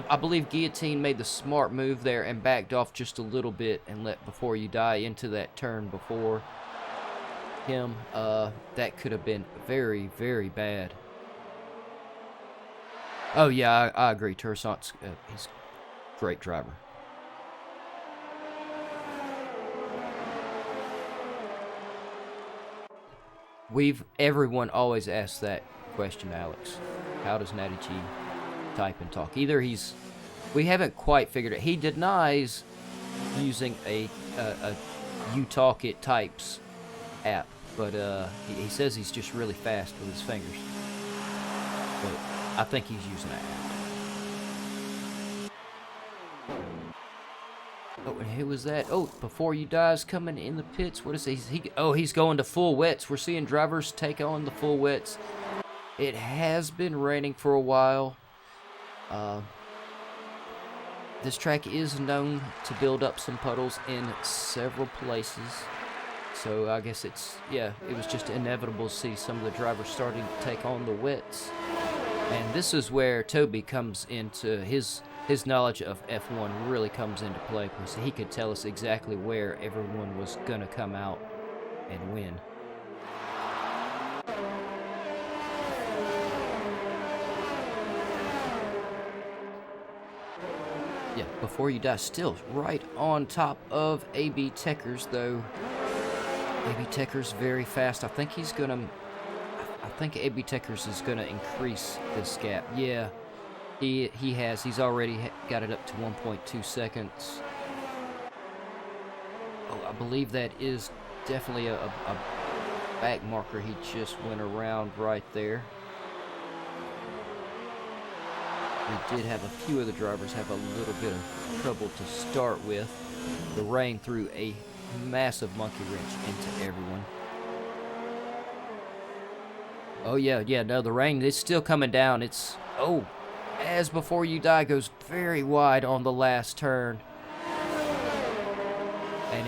I believe Guillotine made the smart move there and backed off just a little bit and let Before You Die into that turn before him. That could have been very, very bad. Oh yeah, I agree. Tourissant's he's a great driver. Everyone always asks that question, Alex. How does Natty G type and talk? Either we haven't quite figured it. He denies using a You Talk It Types app, but he says he's just really fast with his fingers. But I think he's using that app. Oh, and who was that? Oh, Before You Die is coming in the pits. What is he? He's going to full wets. We're seeing drivers take on the full wets. It has been raining for a while. This track is known to build up some puddles in several places. So I guess it was just inevitable to see some of the drivers starting to take on the wets. And this is where Toby comes into his his knowledge of F1 really comes into play, because he could tell us exactly where everyone was gonna come out and win. Yeah, Before You Die still right on top of AB Techers, though. AB Techers very fast. I think AB Techers is gonna increase this gap. Yeah, he's already got it up to 1.2 seconds. Oh, I believe that is definitely a back marker. He just went around right there. We did have a few of the drivers have a little bit of trouble to start with. The rain threw a massive monkey wrench into everyone. Oh yeah, no, the rain is still coming down. It's, oh, as Before You Die goes very wide on the last turn. And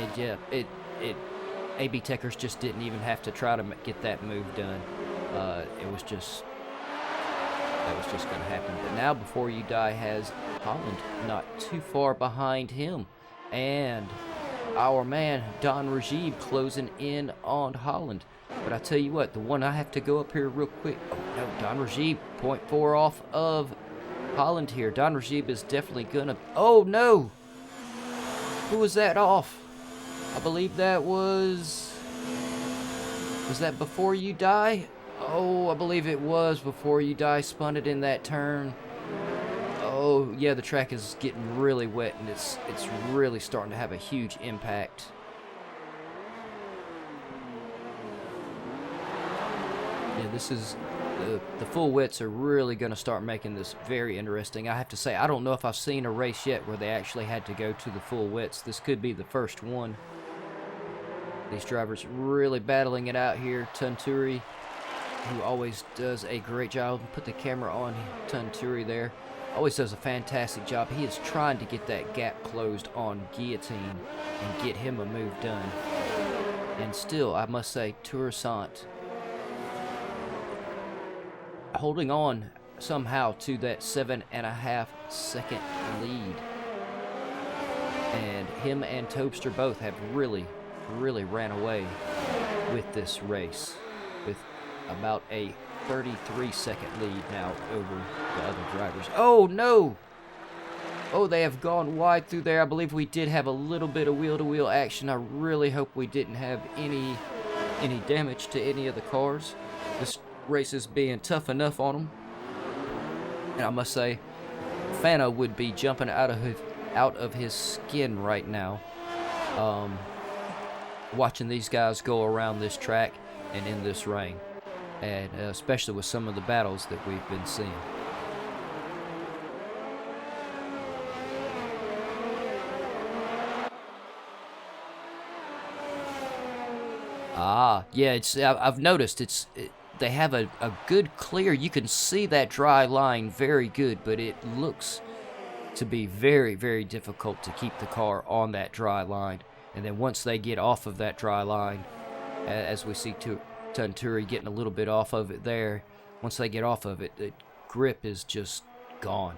AB Techers just didn't even have to try to get that move done. That was just going to happen. But now Before You Die has Holland not too far behind him. And our man, Don Rajib, closing in on Holland. But I tell you what, the one I have to go up here real quick. Oh no, Don Rajib, 0.4 off of Holland here. Don Rajib is definitely going to... Oh no! Who was that off? I believe that was... Was that Before You Die? Oh, I believe it was Before You Die. Spun it in that turn. Oh, yeah, the track is getting really wet, and it's really starting to have a huge impact. Yeah, this is... The full wets are really going to start making this very interesting. I have to say, I don't know if I've seen a race yet where they actually had to go to the full wets. This could be the first one. These drivers really battling it out here. Tunturi, who always does a great job. Put the camera on Tunturi there. Always does a fantastic job. He is trying to get that gap closed on Guillotine and get him a move done. And still, I must say, Tourissant holding on somehow to that 7.5 second lead. And him and Tobster both have really ran away with this race, with about a 33-second lead now over the other drivers. Oh no! Oh, they have gone wide through there. I believe we did have a little bit of wheel-to-wheel action. I really hope we didn't have any damage to any of the cars. This race is being tough enough on them. And I must say, Fanta would be jumping out of his skin right now, watching these guys go around this track and in this rain, and especially with some of the battles that we've been seeing. Yeah, I've noticed they have a good clear. You can see that dry line very good, but it looks to be very difficult to keep the car on that dry line. And then once they get off of that dry line, as we see Tunturi getting a little bit off of it there, once they get off of it, the grip is just gone.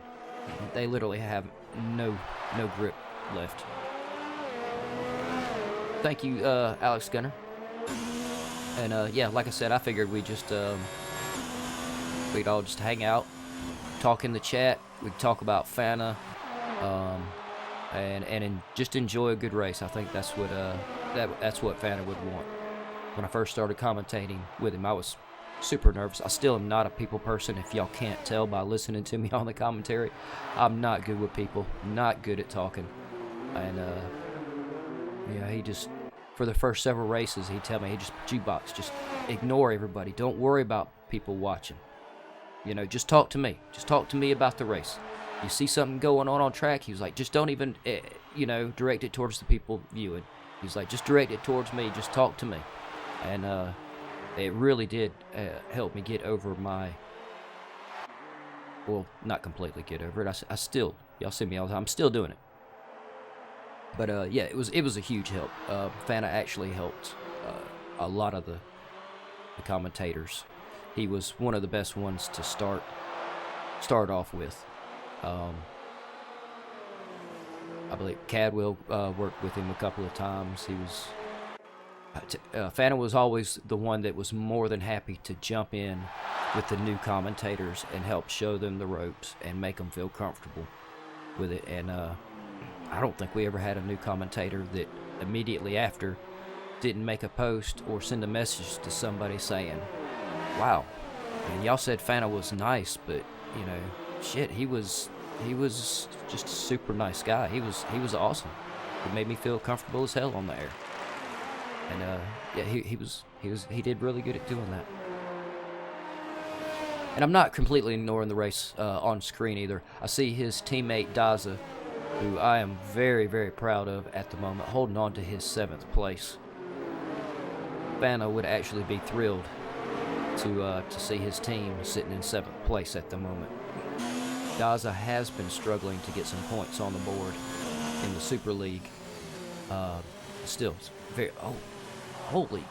They literally have no grip left. Thank you, Alex Gunner. And yeah, like I said, I figured we'd all just hang out, talk in the chat. We'd talk about Fanta, and just enjoy a good race. I think that's what Fanta would want. When I first started commentating with him, I was super nervous. I still am not a people person, if y'all can't tell by listening to me on the commentary. I'm not good with people, not good at talking. And yeah, he just, for the first several races, he'd tell me, hey, just jukebox, just ignore everybody. Don't worry about people watching. You know, just talk to me. Just talk to me about the race. You see something going on track, he was like, just don't even, direct it towards the people viewing. He was like, just direct it towards me. Just talk to me. And it really did help me get over my, well, not completely get over it. I still, y'all see me all the time, I'm still doing it. But yeah, it was a huge help. Fanta actually helped a lot of the commentators. He was one of the best ones to start off with. I believe Cadwell worked with him a couple of times. He was Fanta was always the one that was more than happy to jump in with the new commentators and help show them the ropes and make them feel comfortable with it. And I don't think we ever had a new commentator that immediately after didn't make a post or send a message to somebody saying, wow, and y'all said Fanta was nice, but you know, shit, he was just a super nice guy. He was awesome. It made me feel comfortable as hell on the air. And yeah, he did really good at doing that. And I'm not completely ignoring the race on screen either. I see his teammate Daza, who I am very, very proud of at the moment, holding on to his 7th place. Fanta would actually be thrilled to see his team sitting in 7th place at the moment. Daza has been struggling to get some points on the board in the Super League. Still, very holy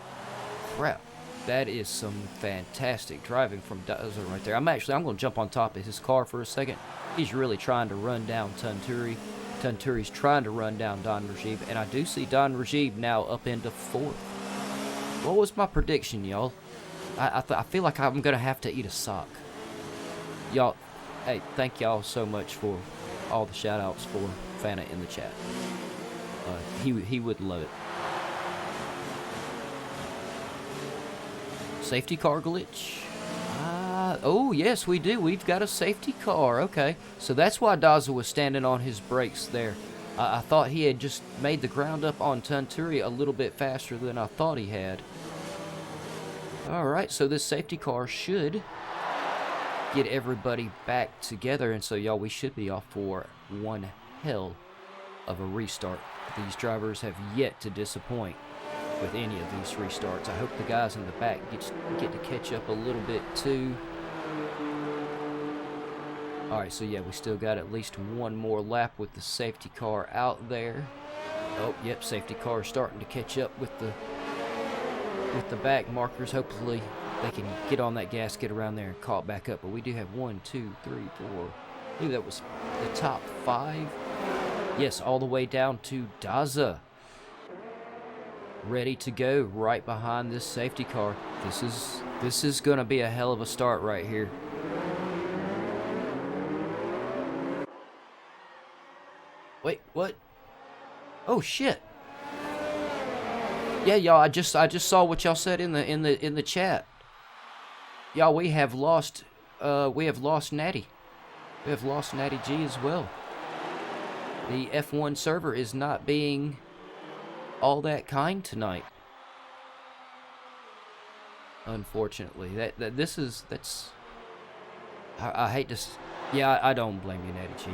crap! That is some fantastic driving from Daza right there. I'm going to jump on top of his car for a second. He's really trying to run down Tunturi. Tunturi's trying to run down Don Rajiv, and I do see Don Rajiv now up into 4th. What was my prediction, y'all? I feel like I'm going to have to eat a sock. Y'all, hey, thank y'all so much for all the shout-outs for Fanta in the chat. He would love it. Safety car glitch. Oh, yes, we do. We've got a safety car. Okay. So that's why Daza was standing on his brakes there. I thought he had just made the ground up on Tunturi a little bit faster than I thought he had. Alright, so this safety car should get everybody back together. And so, y'all, we should be off for one hell of a restart. These drivers have yet to disappoint with any of these restarts. I hope the guys in the back get to catch up a little bit too. Alright, so yeah, we still got at least one more lap with the safety car out there. Oh, yep, safety car is starting to catch up with the back markers. Hopefully they can get on that gas, get around there and call it back up. But we do have 1, 2, 3, 4. I believe that was the top 5. Yes, all the way down to Daza. Ready to go right behind this safety car. This is gonna be a hell of a start right here. Wait, what? Oh shit. Yeah, y'all, I just saw what y'all said in the chat. Y'all, we have lost Natty. We have lost Natty G as well. The F1 server is not being all that kind tonight. Unfortunately, that's I hate to. Yeah, I don't blame you, Natty G.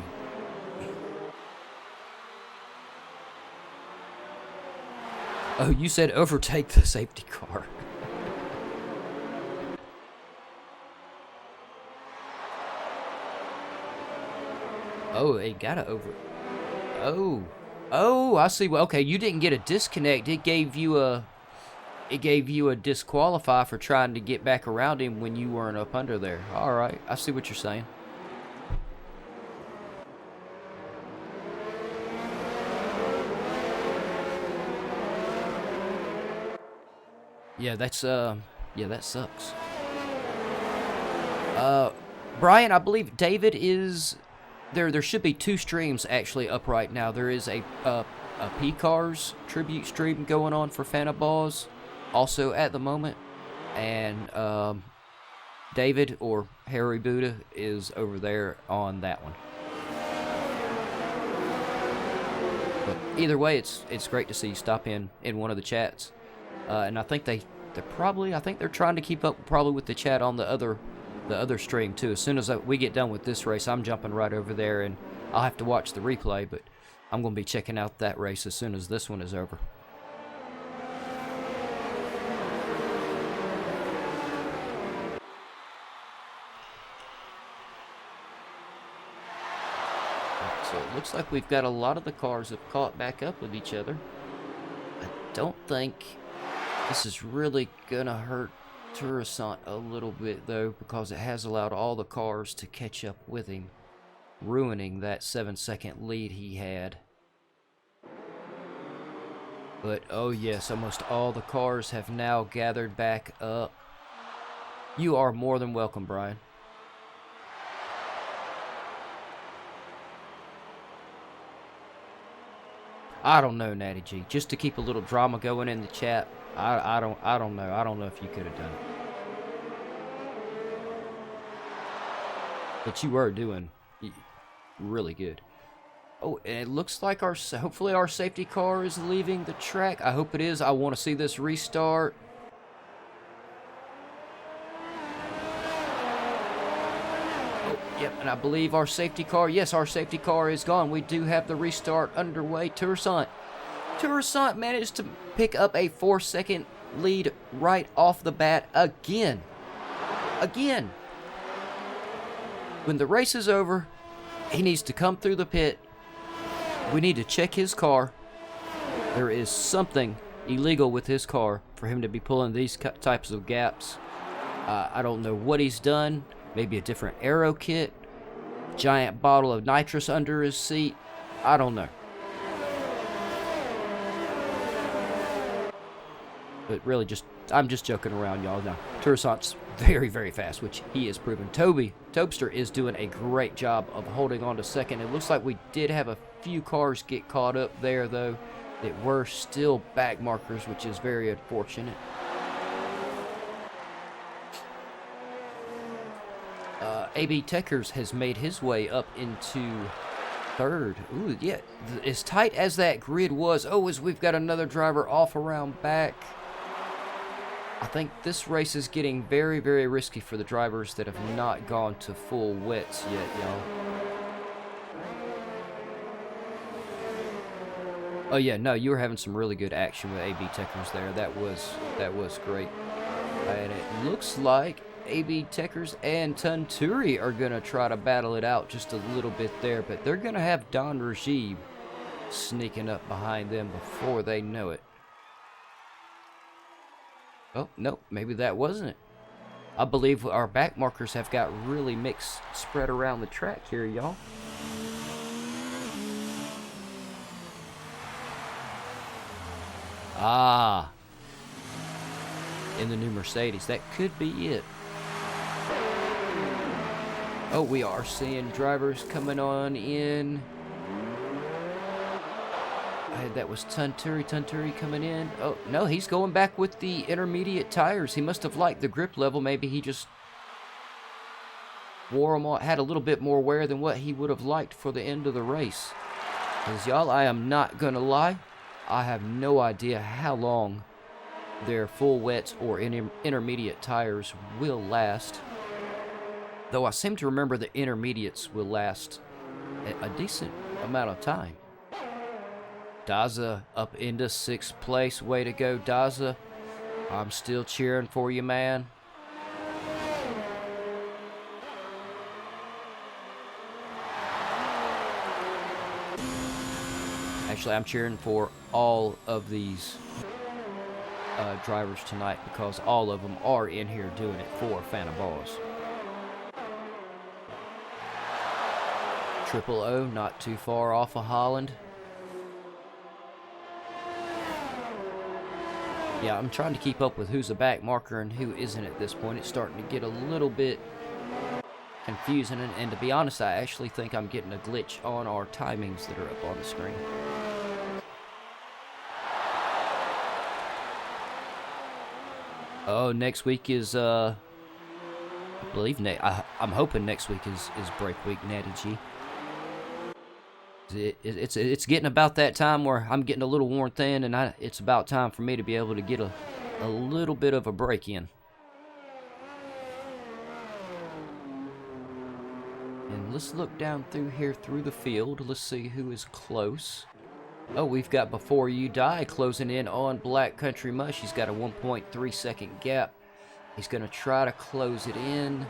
Oh, you said overtake the safety car. Oh, it gotta over. Oh, I see. Well, okay, you didn't get a disconnect. It gave you a disqualify for trying to get back around him when you weren't up under there. All right, I see what you're saying. Yeah, that sucks. Brian, I believe David is there. There should be 2 streams actually up right now. There is a P-Cars tribute stream going on for Fanta Baws also at the moment, and David or Harry Buddha is over there on that one. But either way, it's great to see you stop in one of the chats. And I think they're trying to keep up probably with the chat on the other stream too. As soon as we get done with this race, I'm jumping right over there, and I'll have to watch the replay, but I'm going to be checking out that race as soon as this one is over. So it looks like we've got a lot of the cars have caught back up with each other. I don't think this is really gonna hurt Tourissant a little bit though, because it has allowed all the cars to catch up with him, ruining that 7-second lead he had But, oh yes, almost all the cars have now gathered back up. You are more than welcome, Brian. I don't know, Natty G. Just to keep a little drama going in the chat, I don't know. I don't know if you could have done it. But you were doing really good. Oh, and it looks like hopefully our safety car is leaving the track. I hope it is. I want to see this restart. Oh, yep, and I believe our safety car, yes, our safety car is gone. We do have the restart underway. Tourissant managed to pick up a 4-second lead right off the bat again. When the race is over, he needs to come through the pit. We need to check his car. There is something illegal with his car for him to be pulling these types of gaps. I don't know what he's done. Maybe a different aero kit. Giant bottle of nitrous under his seat. I don't know. But really, I'm just joking around, y'all. No, Tourissant's very, very fast, which he is proven. Tobster is doing a great job of holding on to second. It looks like we did have a few cars get caught up there, though, that were still back markers, which is very unfortunate. AB Techers has made his way up into third. Ooh, yeah, as tight as that grid was. Oh, as we've got another driver off around back. I think this race is getting very, very risky for the drivers that have not gone to full wets yet, y'all. Oh yeah, no, you were having some really good action with AB Techers there. That was great. And it looks like AB Techers and Tunturi are gonna try to battle it out just a little bit there, but they're gonna have Don Rajib sneaking up behind them before they know it. Oh, no, maybe that wasn't it. I believe our back markers have got really mixed spread around the track here, y'all. Ah. In the new Mercedes. That could be it. Oh, we are seeing drivers coming on in. That was Tunturi coming in. Oh, no, he's going back with the intermediate tires. He must have liked the grip level. Maybe he just wore them on, had a little bit more wear than what he would have liked for the end of the race. Because, y'all, I am not going to lie. I have no idea how long their full wets or intermediate tires will last. Though I seem to remember the intermediates will last a decent amount of time. Daza up into 6th place. Way to go, Daza. I'm still cheering for you, man. Actually, I'm cheering for all of these drivers tonight because all of them are in here doing it for Fanta Baws. Triple O, not too far off of Holland. Yeah, I'm trying to keep up with who's a back marker and who isn't at this point. It's starting to get a little bit confusing, and to be honest, I actually think I'm getting a glitch on our timings that are up on the screen. Oh, next week is, I believe, I'm hoping next week is break week, Natty G. It's getting about that time where I'm getting a little worn thin, and it's about time for me to be able to get a little bit of a break in. And let's look down through here through the field. Let's see who is close. Oh, we've got Before You Die closing in on Black Country Mush. He's got a 1.3 second gap. He's going to try to close it in.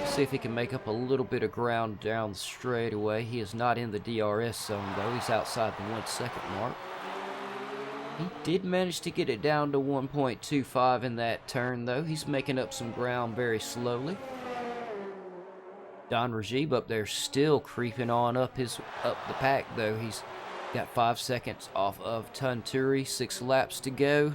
See if he can make up a little bit of ground down the straightaway. He is not in the DRS zone, though. He's outside the 1 second mark. He did manage to get it down to 1.25 in that turn, though. He's making up some ground very slowly. Don Rajib up there still creeping on up the pack, though. He's Got 5 seconds off of Tunturi, 6 laps to go.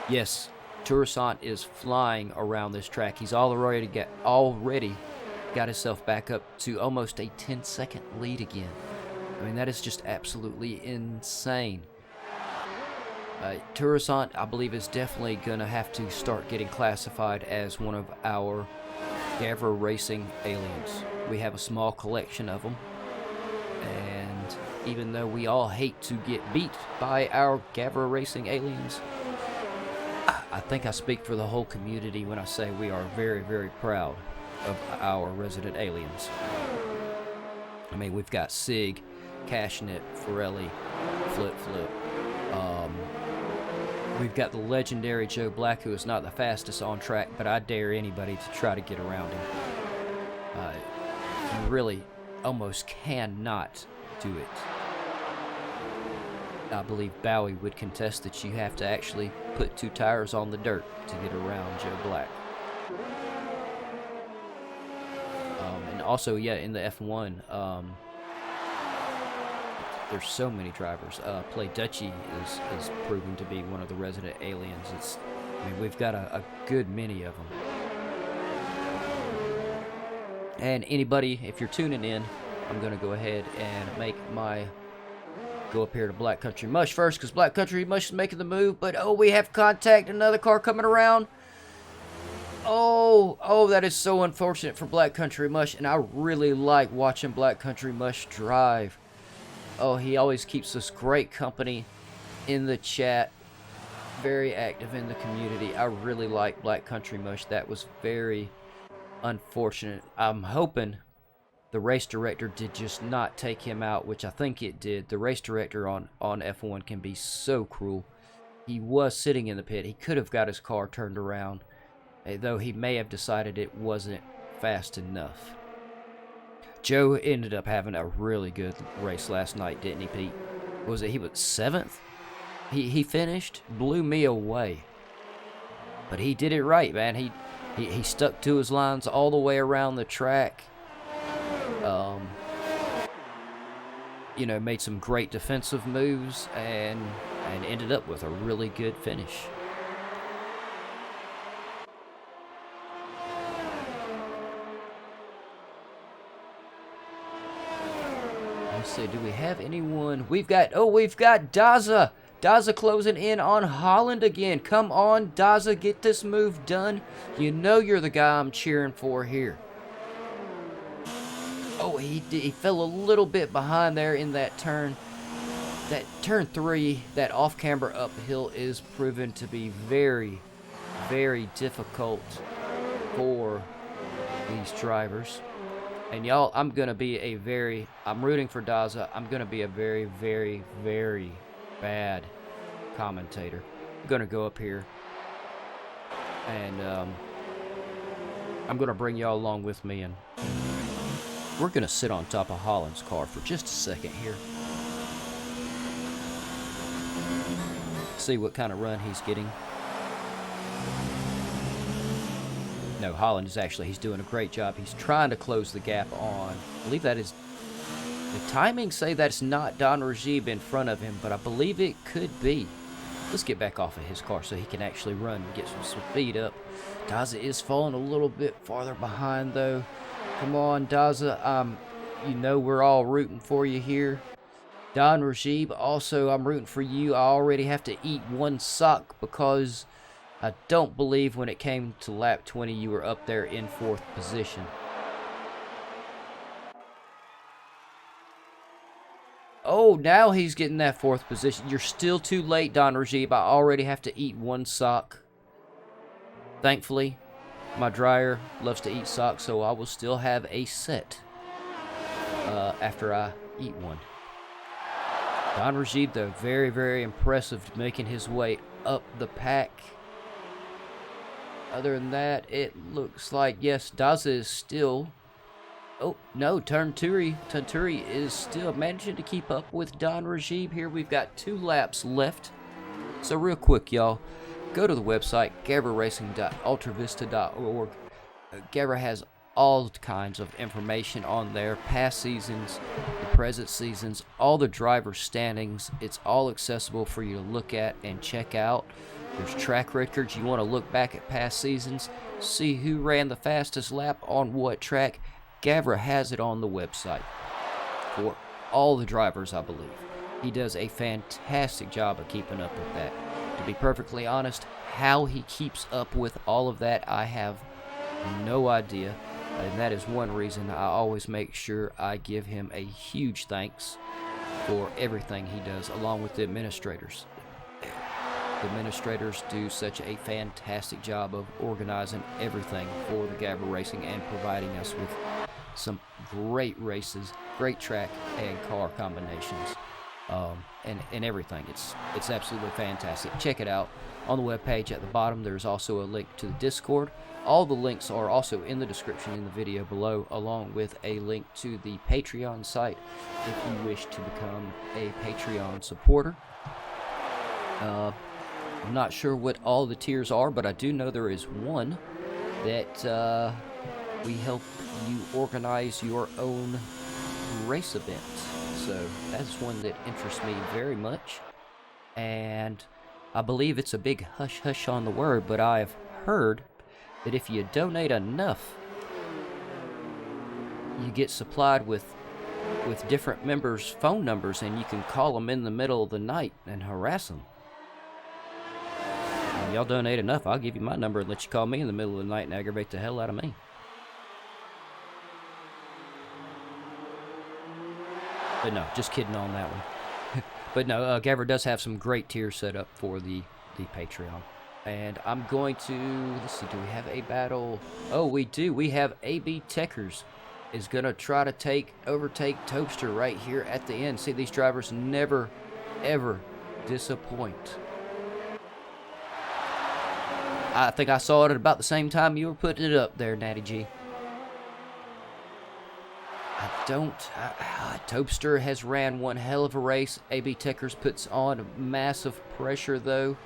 Yes, Toussaint is flying around this track. He's already got himself back up to almost a 10-second lead again. I mean, that is just absolutely insane. Toussaint, I believe, is definitely going to have to start getting classified as one of our GAVRA Racing aliens. We have a small collection of them, and even though we all hate to get beat by our GAVRA Racing aliens, I think I speak for the whole community when I say we are very, very proud of our resident aliens. I mean, we've got Sig, Cashnet, Forelli, Flip Flip. We've got the legendary Joe Black, who is not the fastest on track, but I dare anybody to try to get around him. You really almost cannot do it. I believe Bowie would contest that you have to actually put 2 tires on the dirt to get around Joe Black. And also, yeah, in the F1, there's so many drivers. Play Dutchy is proven to be one of the resident aliens. I mean, we've got a good many of them. And anybody, if you're tuning in, I'm going to go ahead and go up here to Black Country Mush first, because Black Country Mush is making the move. But, oh, we have contact. Another car coming around. Oh, that is so unfortunate for Black Country Mush. And I really like watching Black Country Mush drive. Oh, he always keeps us great company in the chat. Very active in the community. I really like Black Country Mush. That was very unfortunate. I'm hoping the race director did just not take him out, which I think it did. The race director on F1 can be so cruel. He was sitting in the pit. He could have got his car turned around, though he may have decided it wasn't fast enough. Joe ended up having a really good race last night, didn't he, Pete? He was 7th? He finished? Blew me away. But he did it right, man. He stuck to his lines all the way around the track. You know, made some great defensive moves and ended up with a really good finish. Let's see, do we have anyone? We've got Daza. Daza closing in on Holland again. Come on, Daza, get this move done. You know you're the guy I'm cheering for here. Oh, he fell a little bit behind there in that turn. That turn 3, that off-camber uphill is proven to be very, very difficult for these drivers. And y'all, I'm rooting for Daza. I'm going to be a very, very, very bad commentator. I'm going to go up here and I'm going to bring y'all along with me, and we're going to sit on top of Holland's car for just a second here. See what kind of run he's getting. No, Holland is he's doing a great job. He's trying to close the gap on, I believe that is, the timings say that's not Don Rajib in front of him, but I believe it could be. Let's get back off of his car so he can actually run and get some speed up. Daza is falling a little bit farther behind, though. Come on, Daza. You know we're all rooting for you here. Don Rajib, also, I'm rooting for you. I already have to eat 1 sock because I don't believe when it came to lap 20 you were up there in 4th position. Oh, now he's getting that 4th position. You're still too late, Don Rajib. I already have to eat 1 sock. Thankfully, my dryer loves to eat socks, so I will still have a set after I eat 1. Don Rajib, though, very, very impressive, making his way up the pack. Other than that, it looks like, yes, Daza is still... Oh, no, Tunturi is still managing to keep up with Don Rajib here. We've got 2 laps left. So real quick, y'all, go to the website, gavraracing.ultravista.org. GAVRA has all kinds of information on there, past seasons, the present seasons, all the driver standings. It's all accessible for you to look at and check out. There's track records. You want to look back at past seasons, see who ran the fastest lap on what track. GAVRA has it on the website for all the drivers, I believe. He does a fantastic job of keeping up with that. To be perfectly honest, how he keeps up with all of that, I have no idea. And that is one reason I always make sure I give him a huge thanks for everything he does, along with the administrators. The administrators do such a fantastic job of organizing everything for the GAVRA Racing and providing us with some great races, great track and car combinations, and everything. It's absolutely fantastic. Check it out on the webpage. At the bottom, there's also a link to the Discord. All the links are also in the description in the video below, along with a link to the Patreon site if you wish to become a Patreon supporter. I'm not sure what all the tiers are, but I do know there is one that we help you organize your own race events. So that's one that interests me very much. And I believe it's a big hush-hush on the word, but I've heard that if you donate enough, you get supplied with different members' phone numbers, and you can call them in the middle of the night and harass them. Y'all donate enough, I'll give you my number and let you call me in the middle of the night and aggravate the hell out of me. But no, just kidding on that one. But no, GAVRA does have some great tiers set up for the Patreon. And I'm going to, let's see, do we have a battle? Oh, we do. We have AB Techers is going to try to overtake Toaster right here at the end. See, these drivers never, ever disappoint. I think I saw it at about the same time you were putting it up there, Natty G. Toaster has ran one hell of a race. AB Techers puts on massive pressure, though.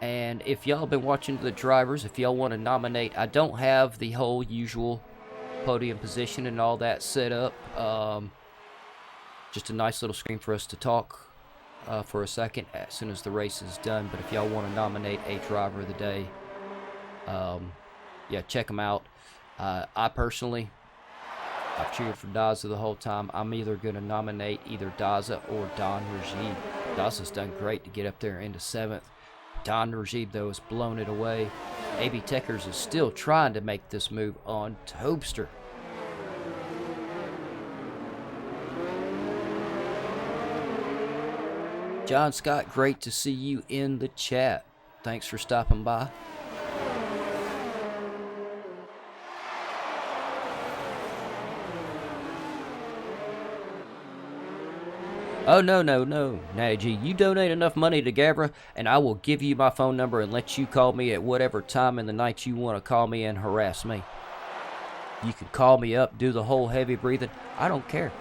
And if y'all have been watching the drivers, if y'all want to nominate, I don't have the whole usual podium position and all that set up. Just a nice little screen for us to talk for a second as soon as the race is done. But if y'all want to nominate a driver of the day, yeah, check them out. I personally, I've cheered for Daza the whole time. I'm either going to nominate either Daza or Don Rajib. Daza's done great to get up there into 7th. Don Rajib, though, has blown it away. AB Techers is still trying to make this move on Toaster. John Scott, great to see you in the chat. Thanks for stopping by. Oh, no, Natty G, you donate enough money to GAVRA, and I will give you my phone number and let you call me at whatever time in the night you want to call me and harass me. You can call me up, do the whole heavy breathing. I don't care.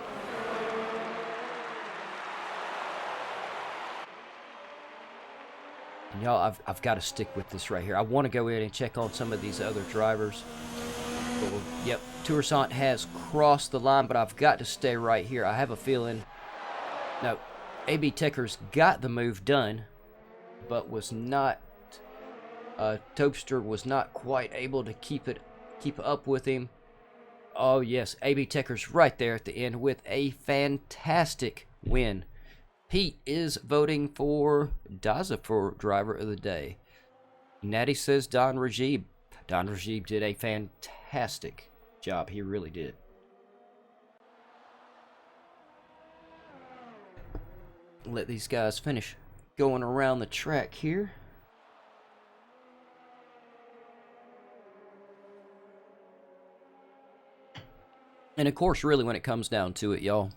And y'all, I've got to stick with this right here. I want to go in and check on some of these other drivers. But yep, Tourissant has crossed the line, but I've got to stay right here. I have a feeling... No, AB Techers got the move done, but was not... Toaster was not quite able to keep up with him. Oh yes, AB Techers right there at the end with a fantastic win. Pete is voting for Daza for driver of the day. Natty says Don Rajib. Don Rajib did a fantastic job. He really did. Let these guys finish going around the track here. And of course, really, when it comes down to it, y'all,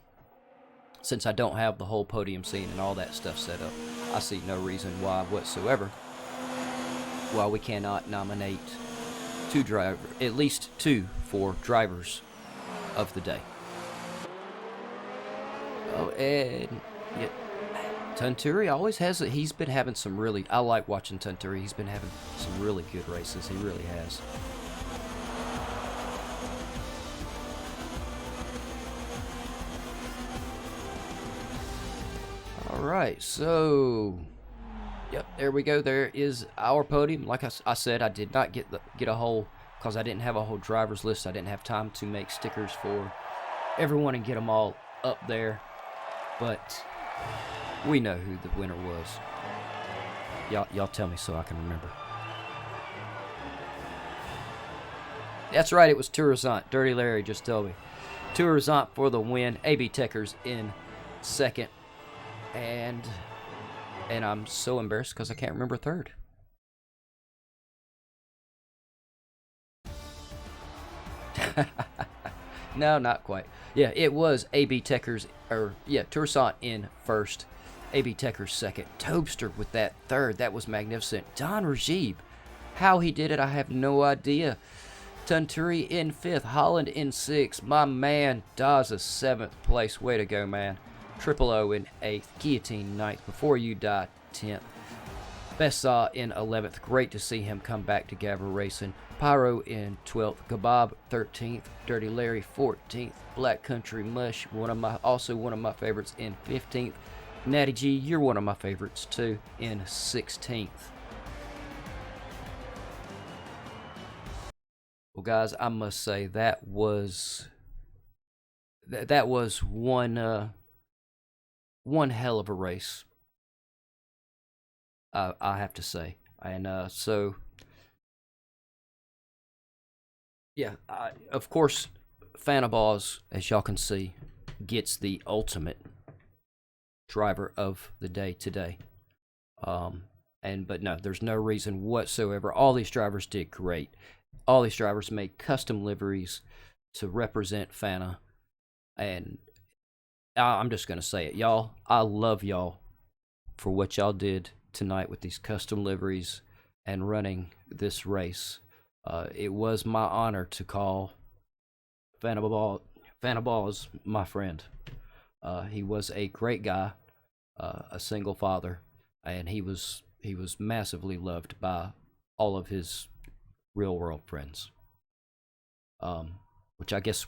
since I don't have the whole podium scene and all that stuff set up, I see no reason why whatsoever why we cannot nominate at least two for drivers of the day. Oh, and yeah, Tunturi always has it. He's been having some really. I like watching Tunturi. He's been having some really good races. He really has. All right, so yep, there we go. There is our podium. Like I said, I did not get a whole, because I didn't have a whole driver's list. I didn't have time to make stickers for everyone and get them all up there. But we know who the winner was. Y'all tell me so I can remember. That's right, it was Tourisant. Dirty Larry just told me. Tourisant for the win. AB Techers in second. And I'm so embarrassed because I can't remember third. No, not quite. Yeah, it was AB Techers, or yeah, Tourisant in first, AB Techers second, Tobster with that third. That was magnificent. Don Rajib, how he did it, I have no idea. Tunturi in fifth, Holland in sixth. My man Daza seventh place. Way to go, man. Triple O in 8th, Guillotine 9th, Before You Die 10th, Bessa in 11th, great to see him come back to GAVRA Racing, Pyro in 12th, Kebab 13th, Dirty Larry 14th, Black Country Mush, also one of my favorites, in 15th, Natty G, you're one of my favorites too, in 16th. Well guys, I must say that was one hell of a race, I have to say. And so yeah, of course Fanta Baws, as y'all can see, gets the ultimate driver of the day today. But no, there's no reason whatsoever. All these drivers did great. All these drivers made custom liveries to represent Fanta, and I'm just going to say it, y'all. I love y'all for what y'all did tonight with these custom liveries and running this race. It was my honor to call Fanta Baws my friend. He was a great guy, a single father, and he was massively loved by all of his real world friends. Which I guess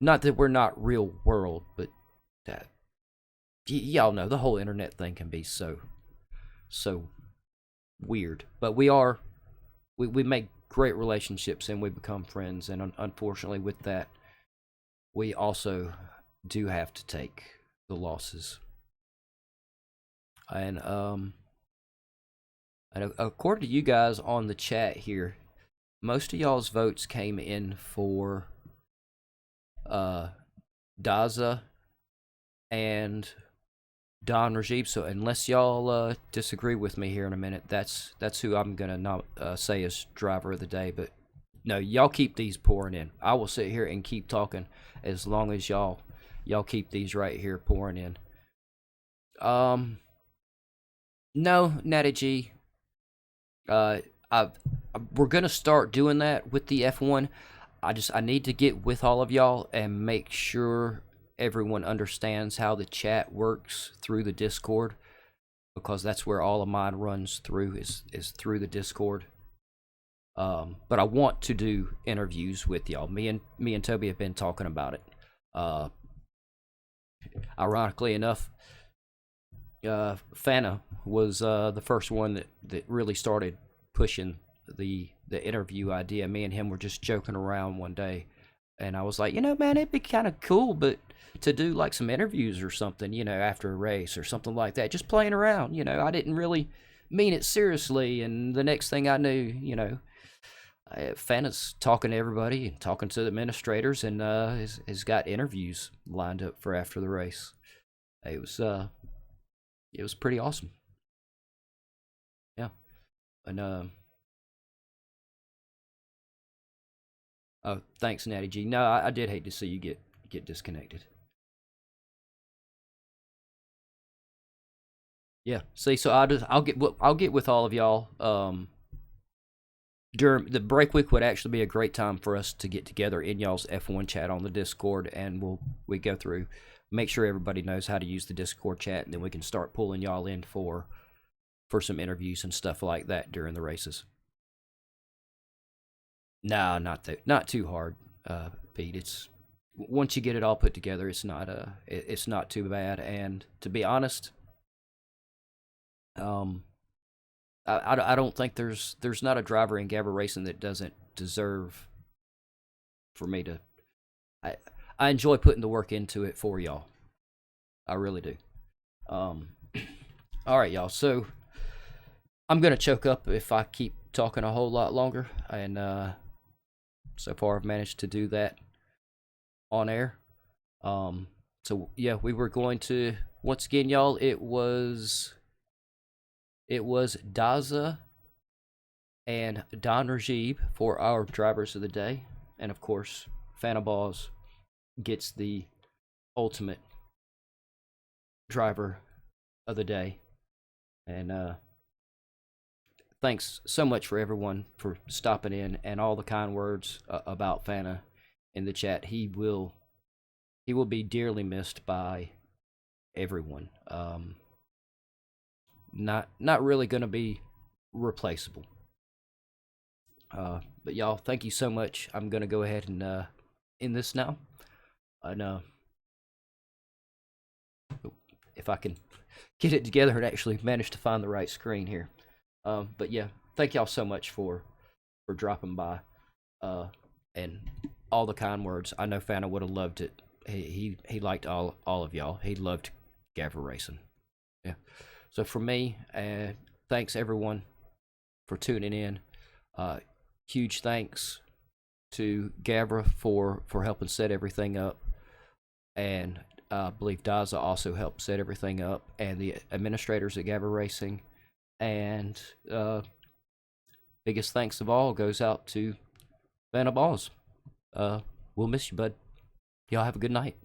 not that we're not real world, but that y'all know the whole internet thing can be so weird. But we make great relationships and we become friends, and unfortunately with that we also do have to take the losses. And according to you guys on the chat here, most of y'all's votes came in for Daza and Don Rajib. So unless y'all disagree with me here in a minute, that's who I'm gonna say is driver of the day. But no, y'all keep these pouring in. I will sit here and keep talking as long as y'all keep these right here pouring in. No, Natty G. We're gonna start doing that with the F1. I need to get with all of y'all and make sure everyone understands how the chat works through the Discord, because that's where all of mine runs through, is through the Discord. But I want to do interviews with y'all. Me and Toby have been talking about it. Ironically enough, Fanta was the first one that really started pushing the interview idea. Me and him were just joking around one day, and I was like, man, it'd be kind of cool, but to do like some interviews or something, after a race or something like that, just playing around. I didn't really mean it seriously, and the next thing I knew, Fanta's talking to everybody and talking to the administrators, and has got interviews lined up for after the race. It was pretty awesome. Yeah. And oh, thanks, Natty G. No, I did hate to see you get disconnected. Yeah. See, so I'll get with all of y'all. During the break week would actually be a great time for us to get together in y'all's F1 chat on the Discord, and we go through make sure everybody knows how to use the Discord chat, and then we can start pulling y'all in for some interviews and stuff like that during the races. No, not too hard, Pete. It's once you get it all put together, it's not too bad. And to be honest, I don't think there's not a driver in GAVRA Racing that doesn't deserve for me to. I enjoy putting the work into it for y'all. I really do. All right, y'all. So I'm gonna choke up if I keep talking a whole lot longer, and so far I've managed to do that on air. So yeah, we were going to, once again, y'all. It was Daza and Don Rajib for our drivers of the day, and of course, Fanta Baws gets the ultimate driver of the day. And thanks so much for everyone for stopping in and all the kind words about Fanta in the chat. He will be dearly missed by everyone. Not really going to be replaceable. But y'all, thank you so much. I'm going to go ahead and end this now. And if I can get it together and actually manage to find the right screen here. But yeah, thank y'all so much for dropping by and all the kind words. I know Fanta would have loved it. He liked all of y'all. He loved GAVRA Racing. Yeah. So for me, thanks everyone for tuning in. Huge thanks to GAVRA for helping set everything up, and I believe Daza also helped set everything up, and the administrators at GAVRA Racing. And biggest thanks of all goes out to Fanta Baws. We'll miss you, bud. Y'all have a good night.